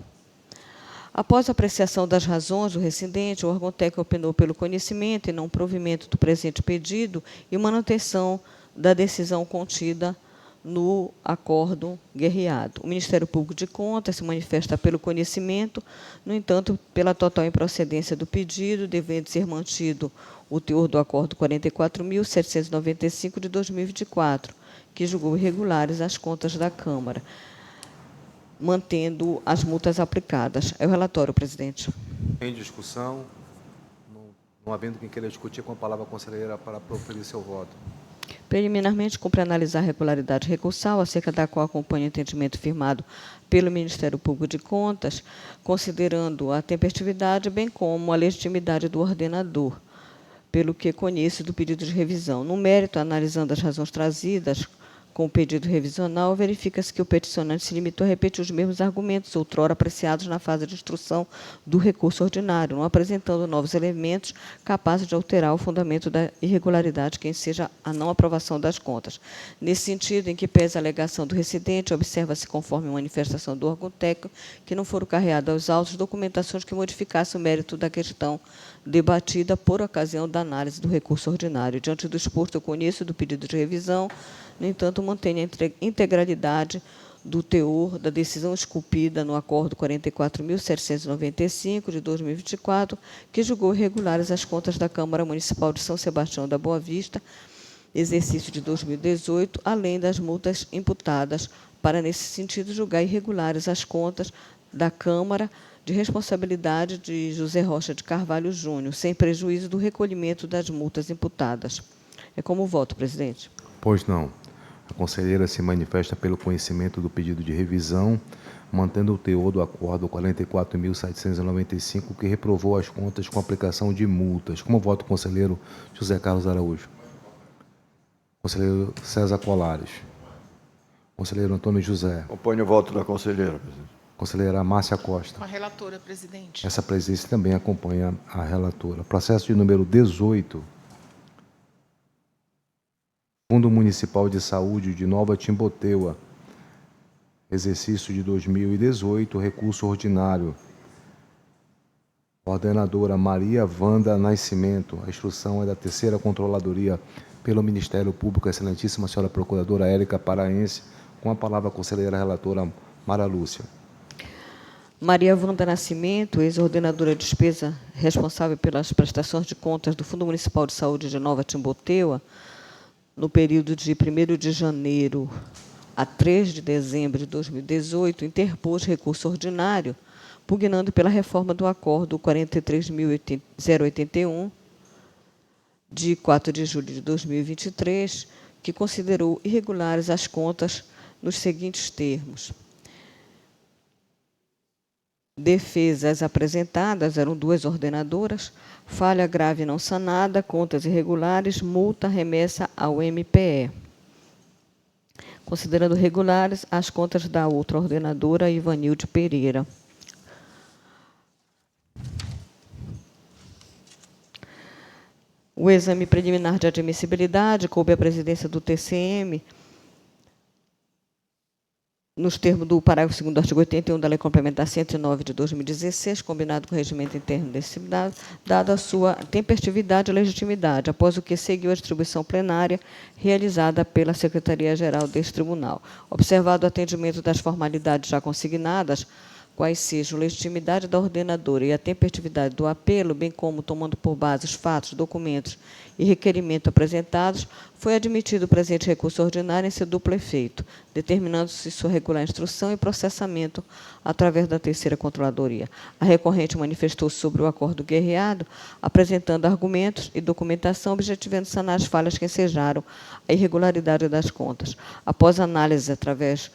Após a apreciação das razões do rescindente, o órgão técnico opinou pelo conhecimento e não provimento do presente pedido e manutenção da decisão contida no acórdão guerreado. O Ministério Público de Contas se manifesta pelo conhecimento, no entanto, pela total improcedência do pedido, devendo ser mantido o teor do acórdão 44.795 de 2024, que julgou irregulares as contas da Câmara, mantendo as multas aplicadas. É o relatório, presidente.
Em discussão, não havendo quem queira discutir, com a palavra a conselheira para proferir seu voto.
Preliminarmente, cumpre analisar a regularidade recursal, acerca da qual acompanha o entendimento firmado pelo Ministério Público de Contas, considerando a tempestividade, bem como a legitimidade do ordenador, pelo que conheço do pedido de revisão. No mérito, analisando as razões trazidas com o pedido revisional, verifica-se que o peticionante se limitou a repetir os mesmos argumentos outrora apreciados na fase de instrução do recurso ordinário, não apresentando novos elementos capazes de alterar o fundamento da irregularidade, que seja a não aprovação das contas. Nesse sentido, em que pese a alegação do recidente, observa-se, conforme manifestação do órgão técnico, que não foram carreadas aos autos documentações que modificassem o mérito da questão debatida por ocasião da análise do recurso ordinário. Diante do exposto, eu conheço do pedido de revisão, no entanto, mantém a integralidade do teor da decisão esculpida no Acórdão 44.795, de 2024, que julgou irregulares as contas da Câmara Municipal de São Sebastião da Boa Vista, exercício de 2018, além das multas imputadas, para, nesse sentido, julgar irregulares as contas da Câmara de responsabilidade de José Rocha de Carvalho Júnior, sem prejuízo do recolhimento das multas imputadas. É como voto, presidente.
Pois não. A conselheira se manifesta pelo conhecimento do pedido de revisão, mantendo o teor do acórdão 44.795, que reprovou as contas com aplicação de multas. Como voto, conselheiro José Carlos Araújo. Conselheiro César Colares. Conselheiro Antônio José.
Acompanho o voto da conselheira, presidente.
Conselheira Márcia Costa.
Com a relatora, presidente.
Essa presidência também acompanha a relatora. Processo de número 18. Fundo Municipal de Saúde de Nova Timboteua, exercício de 2018, recurso ordinário. Ordenadora Maria Wanda Nascimento. A instrução é da Terceira Controladoria pelo Ministério Público, excelentíssima senhora Procuradora Érica Paraense. Com a palavra a conselheira relatora Mara Lúcia.
Maria Wanda Nascimento, ex-ordenadora de despesa responsável pelas prestações de contas do Fundo Municipal de Saúde de Nova Timboteua, no período de 1º de janeiro a 3 de dezembro de 2018, interpôs recurso ordinário, pugnando pela reforma do Acórdão 43.081, de 4 de julho de 2023, que considerou irregulares as contas nos seguintes termos. Defesas apresentadas, eram 2 ordenadoras, falha grave não sanada, contas irregulares, multa, remessa ao MPE. Considerando regulares as contas da outra ordenadora, Ivanilde Pereira. O exame preliminar de admissibilidade coube à presidência do TCM, nos termos do parágrafo 2º do artigo 81 da Lei Complementar 109 de 2016, combinado com o regimento interno desse dado a sua tempestividade e legitimidade, após o que seguiu a distribuição plenária realizada pela Secretaria-Geral deste Tribunal. Observado o atendimento das formalidades já consignadas, quais sejam a legitimidade da ordenadora e a tempestividade do apelo, bem como tomando por base os fatos, documentos e requerimento apresentados, foi admitido o presente recurso ordinário em seu duplo efeito, determinando-se sua regular instrução e processamento através da Terceira Controladoria. A recorrente manifestou sobre o acordo guerreado, apresentando argumentos e documentação, objetivando sanar as falhas que ensejaram a irregularidade das contas. Após análise através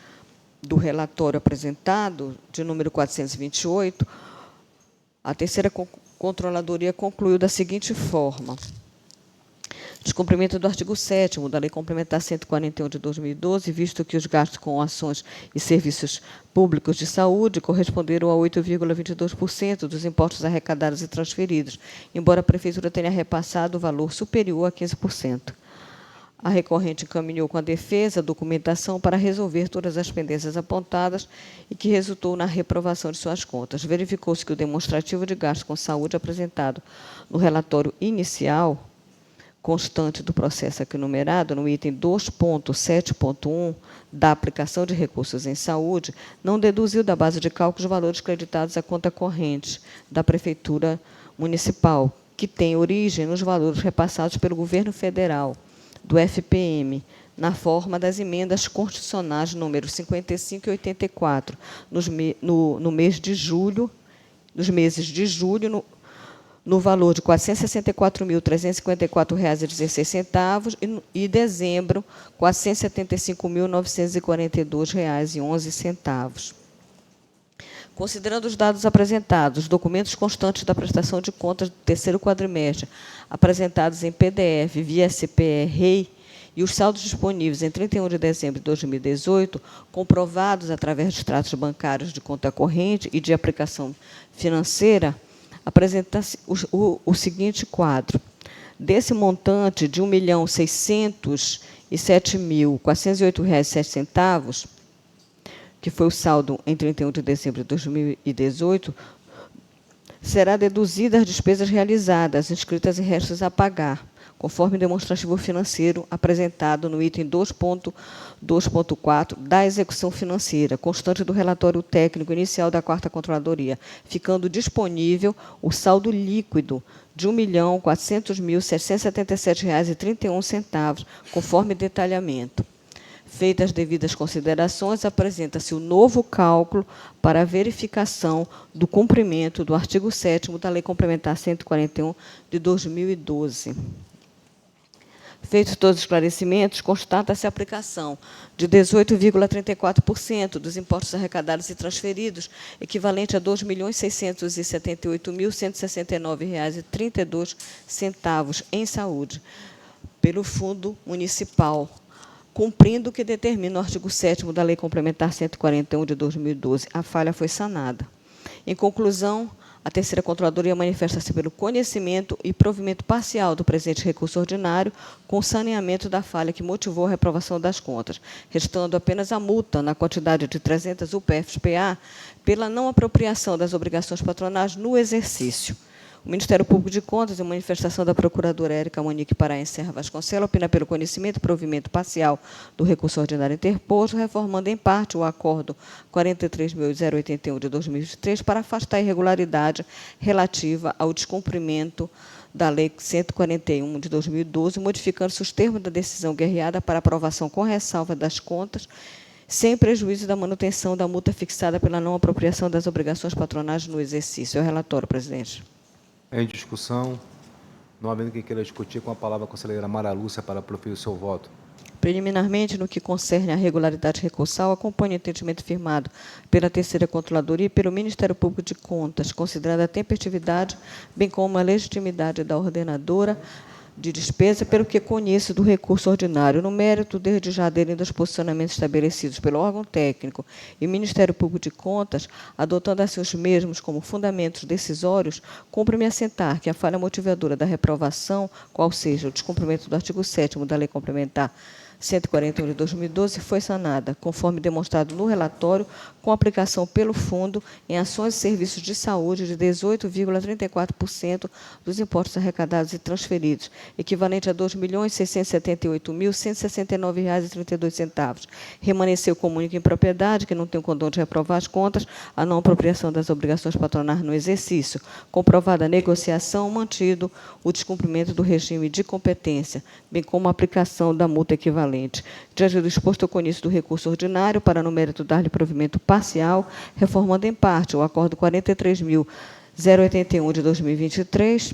do relatório apresentado, de número 428, a Terceira Controladoria concluiu da seguinte forma: descumprimento do artigo 7º da Lei Complementar 141 de 2012, visto que os gastos com ações e serviços públicos de saúde corresponderam a 8,22% dos impostos arrecadados e transferidos, embora a Prefeitura tenha repassado o valor superior a 15%. A recorrente encaminhou com a defesa a documentação para resolver todas as pendências apontadas e que resultou na reprovação de suas contas. Verificou-se que o demonstrativo de gasto com saúde apresentado no relatório inicial constante do processo aqui numerado, no item 2.7.1 da aplicação de recursos em saúde, não deduziu da base de cálculo os valores creditados à conta corrente da Prefeitura Municipal, que tem origem nos valores repassados pelo Governo Federal, do FPM, na forma das emendas constitucionais números 55 e 84, no mês de julho, nos meses de julho, no valor de R$ 464.354,16 e dezembro, R$ 475.942,11. Considerando os dados apresentados, os documentos constantes da prestação de contas do terceiro quadrimestre, apresentados em PDF via SPE-REI, e os saldos disponíveis em 31 de dezembro de 2018, comprovados através de extratos bancários de conta corrente e de aplicação financeira, apresenta-se o seguinte quadro. Desse montante de R$ 1.607.408,07, que foi o saldo em 31 de dezembro de 2018, será deduzida as despesas realizadas, inscritas em restos a pagar, conforme demonstrativo financeiro apresentado no item 2.2.4 da execução financeira, constante do relatório técnico inicial da 4ª Controladoria, ficando disponível o saldo líquido de R$ 1.400.777,31, conforme detalhamento. Feitas as devidas considerações, apresenta-se o novo cálculo para a verificação do cumprimento do artigo 7º da Lei Complementar 141 de 2012. Feitos todos os esclarecimentos, constata-se a aplicação de 18,34% dos impostos arrecadados e transferidos, equivalente a R$ 2.678.169,32 em saúde, pelo Fundo Municipal, cumprindo o que determina o artigo 7º da Lei Complementar 141 de 2012. A falha foi sanada. Em conclusão, a terceira Controladoria manifesta-se pelo conhecimento e provimento parcial do presente recurso ordinário, com saneamento da falha que motivou a reprovação das contas, restando apenas a multa na quantidade de 300 UPFPA pela não apropriação das obrigações patronais no exercício. O Ministério Público de Contas, em manifestação da procuradora Érica Monique Paraense Serra Vasconcelos, opina pelo conhecimento e provimento parcial do recurso ordinário interposto, reformando em parte o Acordo 43.081 de 2023 para afastar a irregularidade relativa ao descumprimento da Lei 141 de 2012, modificando-se os termos da decisão guerreada para aprovação com ressalva das contas, sem prejuízo da manutenção da multa fixada pela não apropriação das obrigações patronais no exercício. É o relatório, presidente.
Em discussão, não havendo quem queira discutir, com a palavra a conselheira Mara Lúcia para proferir o seu voto.
Preliminarmente, no que concerne à regularidade recursal, acompanho o entendimento firmado pela terceira Controladoria e pelo Ministério Público de Contas, considerando a tempestividade, bem como a legitimidade da ordenadora de despesa, pelo que conheço do recurso ordinário. No mérito, desde já aderindo aos posicionamentos estabelecidos pelo órgão técnico e Ministério Público de Contas, adotando assim os mesmos como fundamentos decisórios, cumpre-me assentar que a falha motivadora da reprovação, qual seja o descumprimento do artigo 7º da Lei Complementar 141 de 2012, foi sanada, conforme demonstrado no relatório, com aplicação pelo Fundo em ações e serviços de saúde de 18,34% dos impostos arrecadados e transferidos, equivalente a R$ 2.678.169,32. Remanesceu como única impropriedade, que não tem o condão de reprovar as contas, a não apropriação das obrigações patronais no exercício, comprovada a negociação, mantido o descumprimento do regime de competência, bem como a aplicação da multa equivalente. Diante do exposto, eu conheço do recurso ordinário para, no mérito, dar-lhe provimento parcial, reformando em parte o Acordo 43.081 de 2023,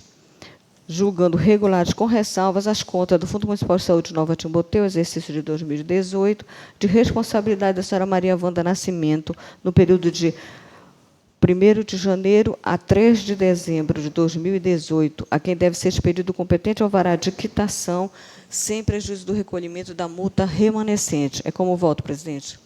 julgando regulares com ressalvas as contas do Fundo Municipal de Saúde Nova Timboteu, exercício de 2018, de responsabilidade da senhora Maria Wanda Nascimento, no período de 1º de janeiro a 3 de dezembro de 2018, a quem deve ser expedido o competente alvará de quitação, sem prejuízo do recolhimento da multa remanescente. É como voto, presidente.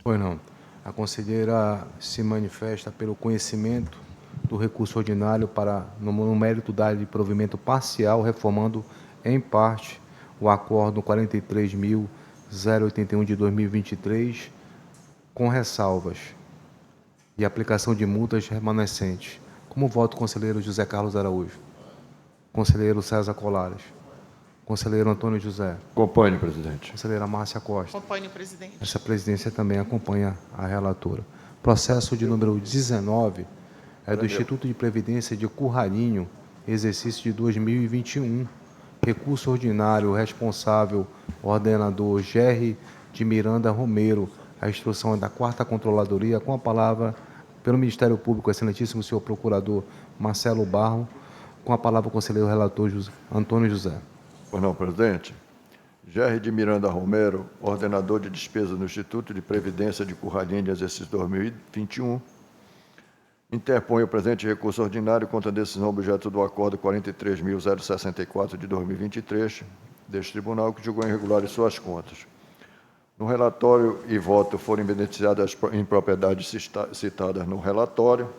Pois não. A conselheira se manifesta pelo conhecimento do recurso ordinário para, no mérito, dar-lhe provimento parcial, reformando em parte o Acordo 43.081 de 2023, com ressalvas. e aplicação de multas remanescentes. Como vota o conselheiro José Carlos Araújo? Conselheiro César Colares. Conselheiro Antônio José.
Acompanhe, presidente.
Conselheira Márcia Costa.
Acompanho, presidente.
Essa presidência também acompanha a relatora. Processo de número 19 é do Instituto de Previdência de Curralinho, exercício de 2021. Recurso ordinário, responsável, ordenador Gerry de Miranda Romero. A instrução é da 4ª Controladoria, com a palavra pelo Ministério Público, excelentíssimo senhor procurador Marcelo Barro, com a palavra o conselheiro relator Antônio José.
Pois não, presidente. Gerry de Miranda Romero, ordenador de despesas no Instituto de Previdência de Curralinho de exercício 2021, interpõe o presente recurso ordinário contra a decisão objeto do acordo 43.064 de 2023 deste tribunal, que julgou irregulares suas contas. No relatório e voto foram beneficiadas as impropriedades citadas no relatório.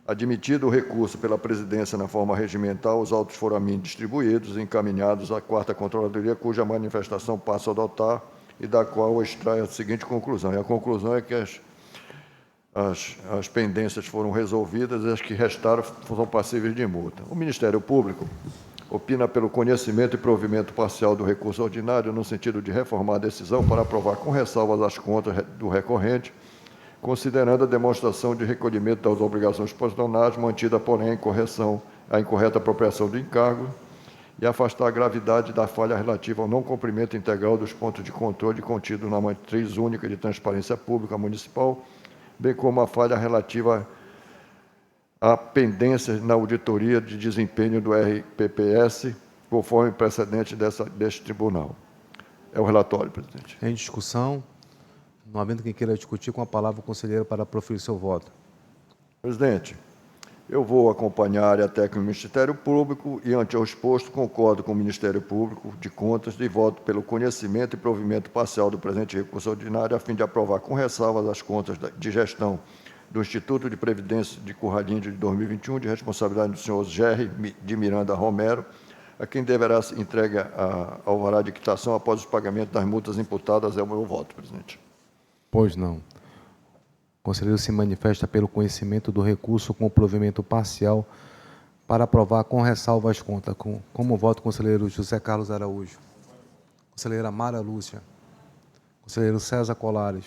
Admitido o recurso pela presidência na forma regimental, os autos foram a mim distribuídos e encaminhados à 4ª Controladoria, cuja manifestação passo a adotar e da qual eu extraio a seguinte conclusão. E a conclusão é que as pendências foram resolvidas e as que restaram são passíveis de multa. O Ministério Público opina pelo conhecimento e provimento parcial do recurso ordinário no sentido de reformar a decisão para aprovar com ressalvas as contas do recorrente, considerando a demonstração de recolhimento das obrigações patronais, mantida, porém, a incorreta apropriação do encargo, e afastar a gravidade da falha relativa ao não cumprimento integral dos pontos de controle contidos na Matriz Única de Transparência Pública Municipal, bem como a falha relativa a pendências na auditoria de desempenho do RPPS, conforme precedente deste tribunal. É o relatório, presidente.
Em discussão, não havendo quem queira discutir, com a palavra o conselheiro para proferir seu voto.
Presidente, eu vou acompanhar a área técnica do Ministério Público e, ante o exposto, concordo com o Ministério Público de Contas e voto pelo conhecimento e provimento parcial do presente recurso ordinário, a fim de aprovar com ressalvas as contas de gestão do Instituto de Previdência de Curralinho de 2021, de responsabilidade do senhor Gerry de Miranda Romero, a quem deverá ser entregue ao alvará de quitação após o pagamento das multas imputadas. É o meu voto, presidente.
Pois não. O conselheiro se manifesta pelo conhecimento do recurso com provimento parcial para aprovar com ressalva as contas. Como voto, conselheiro José Carlos Araújo. Conselheira Mara Lúcia. Conselheiro César Colares.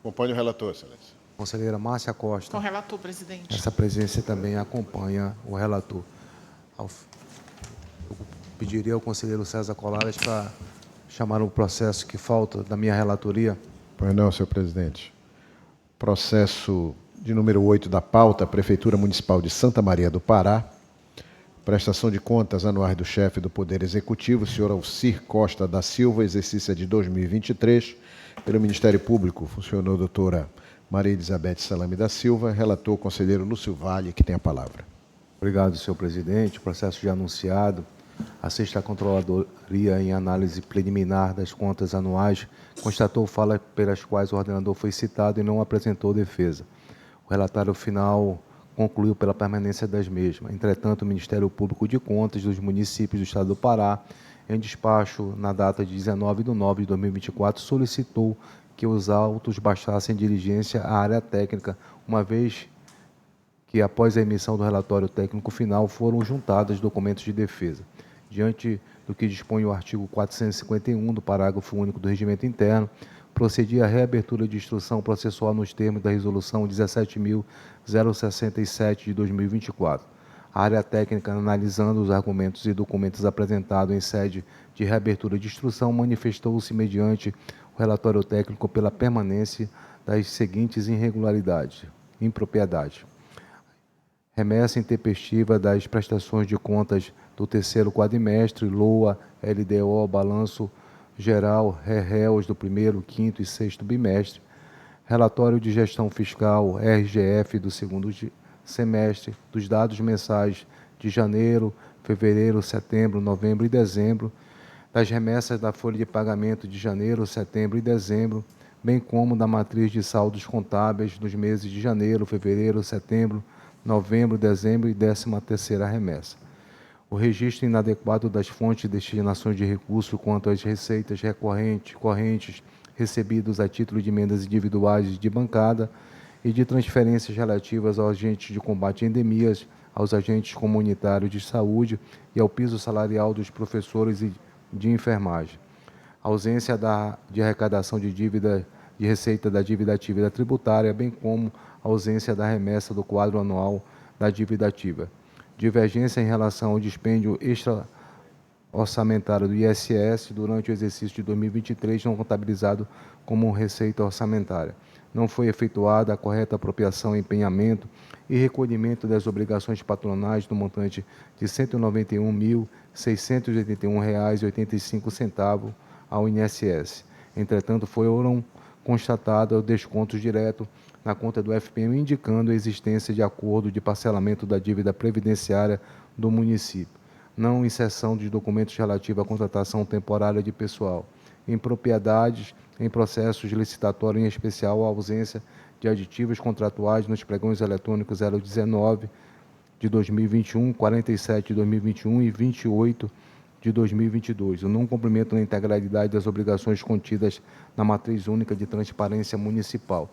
Acompanhe o relator, excelência.
Conselheira Márcia Costa.
Com o relator, presidente.
Essa presidência também acompanha o relator. Eu pediria ao conselheiro César Colares para chamar o processo que falta da minha relatoria.
Pois não, senhor presidente. Processo de número 8 da pauta, Prefeitura Municipal de Santa Maria do Pará. Prestação de contas anuais do chefe do Poder Executivo, senhor Alcir Costa da Silva, exercício de 2023. Pelo Ministério Público, funcionou a doutora Maria Elizabeth Salame da Silva. Relator, conselheiro Lúcio Vale, que tem a palavra.
Obrigado, senhor presidente. O processo já anunciado. A 6ª Controladoria, em análise preliminar das contas anuais, constatou falas pelas quais o ordenador foi citado e não apresentou defesa. O relatório final concluiu pela permanência das mesmas. Entretanto, o Ministério Público de Contas dos municípios do Estado do Pará, em despacho na data de 19 de nove de 2024, solicitou que os autos baixassem diligência à área técnica, uma vez que, após a emissão do relatório técnico final, foram juntados documentos de defesa. Diante do que dispõe o artigo 451 do parágrafo único do Regimento Interno, procedi à reabertura de instrução processual nos termos da Resolução 17.067 de 2024. A área técnica, analisando os argumentos e documentos apresentados em sede de reabertura de instrução, manifestou-se mediante o relatório técnico pela permanência das seguintes irregularidades, impropriedades. Remessa intempestiva das prestações de contas do terceiro quadrimestre, LOA, LDO, balanço geral, REREOs do primeiro, quinto e sexto bimestre, relatório de gestão fiscal, RGF do segundo semestre, dos dados mensais de janeiro, fevereiro, setembro, novembro e dezembro, das remessas da folha de pagamento de janeiro, setembro e dezembro, bem como da matriz de saldos contábeis dos meses de janeiro, fevereiro, setembro, novembro, dezembro e 13ª remessa. O registro inadequado das fontes de destinações de recursos quanto às receitas correntes recebidos a título de emendas individuais de bancada e de transferências relativas aos agentes de combate a endemias, aos agentes comunitários de saúde e ao piso salarial dos professores e de enfermagem. Ausência de arrecadação de dívida, de receita da dívida ativa e da tributária, bem como ausência da remessa do quadro anual da dívida ativa. Divergência em relação ao dispêndio extra-orçamentário do ISS durante o exercício de 2023, não contabilizado como receita orçamentária. Não foi efetuada a correta apropriação, empenhamento e recolhimento das obrigações patronais no montante de R$ 191.681,85 ao INSS. Entretanto, foram constatados descontos diretos na conta do FPM, indicando a existência de acordo de parcelamento da dívida previdenciária do município. Não inserção de documentos relativos à contratação temporária de pessoal. Impropriedades em processos licitatórios, em especial a ausência de aditivos contratuais nos pregões eletrônicos 019 de 2021, 47 de 2021 e 28 de 2022. O não cumprimento na integralidade das obrigações contidas na Matriz Única de Transparência Municipal.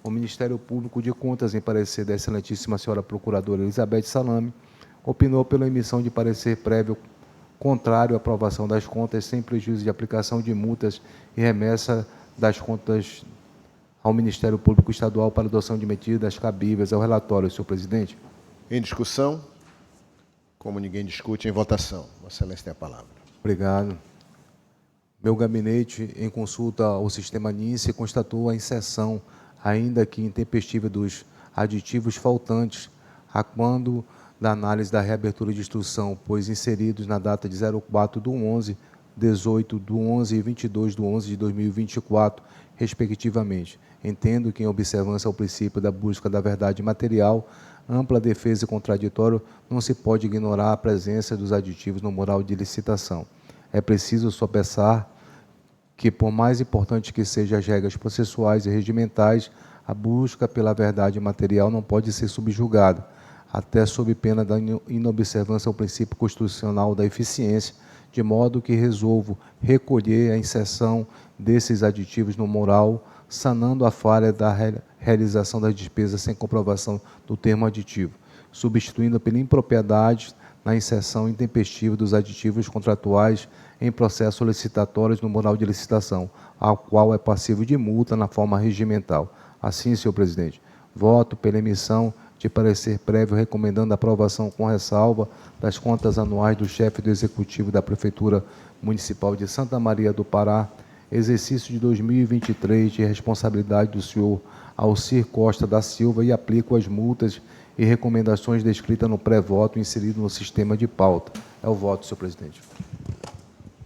O Ministério Público de Contas, em parecer da excelentíssima senhora procuradora Elizabeth Salame, opinou pela emissão de parecer prévio contrário à aprovação das contas, sem prejuízo de aplicação de multas e remessa das contas ao Ministério Público Estadual para adoção de medidas cabíveis ao relatório, senhor presidente.
Em discussão? Como ninguém discute, em votação. Vossa Excelência tem a palavra.
Obrigado. Meu gabinete, em consulta ao sistema NINSE, constatou a inserção, ainda que intempestiva, dos aditivos faltantes a quando da análise da reabertura de instrução, pois inseridos na data de 04/11, 18/11 e 22/11 de 2024, respectivamente. Entendo que, em observância ao princípio da busca da verdade material, ampla defesa e contraditório, não se pode ignorar a presença dos aditivos no mural de licitação. É preciso sopesar que, por mais importante que sejam as regras processuais e regimentais, a busca pela verdade material não pode ser subjugada, até sob pena da inobservância ao princípio constitucional da eficiência, de modo que resolvo recolher a inserção desses aditivos no mural, sanando a falha da realização das despesas sem comprovação do termo aditivo, substituindo pela impropriedade na inserção intempestiva dos aditivos contratuais em processos licitatórios no mural de licitação, ao qual é passivo de multa na forma regimental. Assim, senhor presidente, voto pela emissão de parecer prévio recomendando a aprovação com ressalva das contas anuais do chefe do Executivo da Prefeitura Municipal de Santa Maria do Pará, exercício de 2023, de responsabilidade do senhor Alcir Costa da Silva, e aplico as multas e recomendações descritas no pré-voto inserido no sistema de pauta. É o voto, senhor presidente.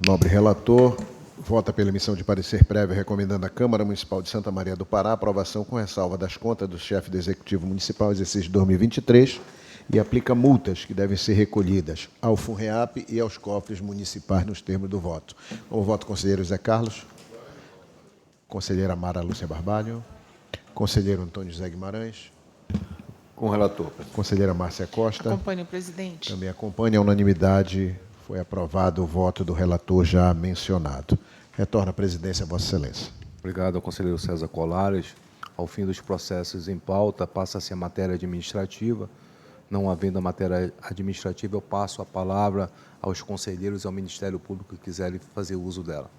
Nobre relator, vota pela emissão de parecer prévio recomendando à Câmara Municipal de Santa Maria do Pará a aprovação com ressalva das contas do chefe do Executivo Municipal, exercício de 2023, e aplica multas que devem ser recolhidas ao FUNREAP e aos cofres municipais nos termos do voto. O voto, conselheiro Zé Carlos. Conselheira Mara Lúcia Barbalho. Conselheiro Antônio José Guimarães.
Com o relator.
Conselheira Márcia Costa.
Acompanho, presidente.
Também acompanha a unanimidade. Foi aprovado o voto do relator já mencionado. Retorna à presidência, Vossa Excelência.
Obrigado ao conselheiro César Colares. Ao fim dos processos em pauta, passa-se a matéria administrativa. Não havendo a matéria administrativa, eu passo a palavra aos conselheiros e ao Ministério Público que quiserem fazer uso dela.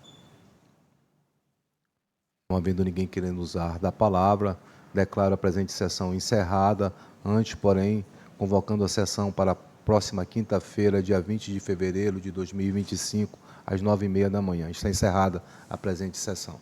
Não havendo ninguém querendo usar da palavra, declaro a presente sessão encerrada, antes, porém, convocando a sessão para a próxima quinta-feira, dia 20 de fevereiro de 2025, às 9h30 da manhã. Está encerrada a presente sessão.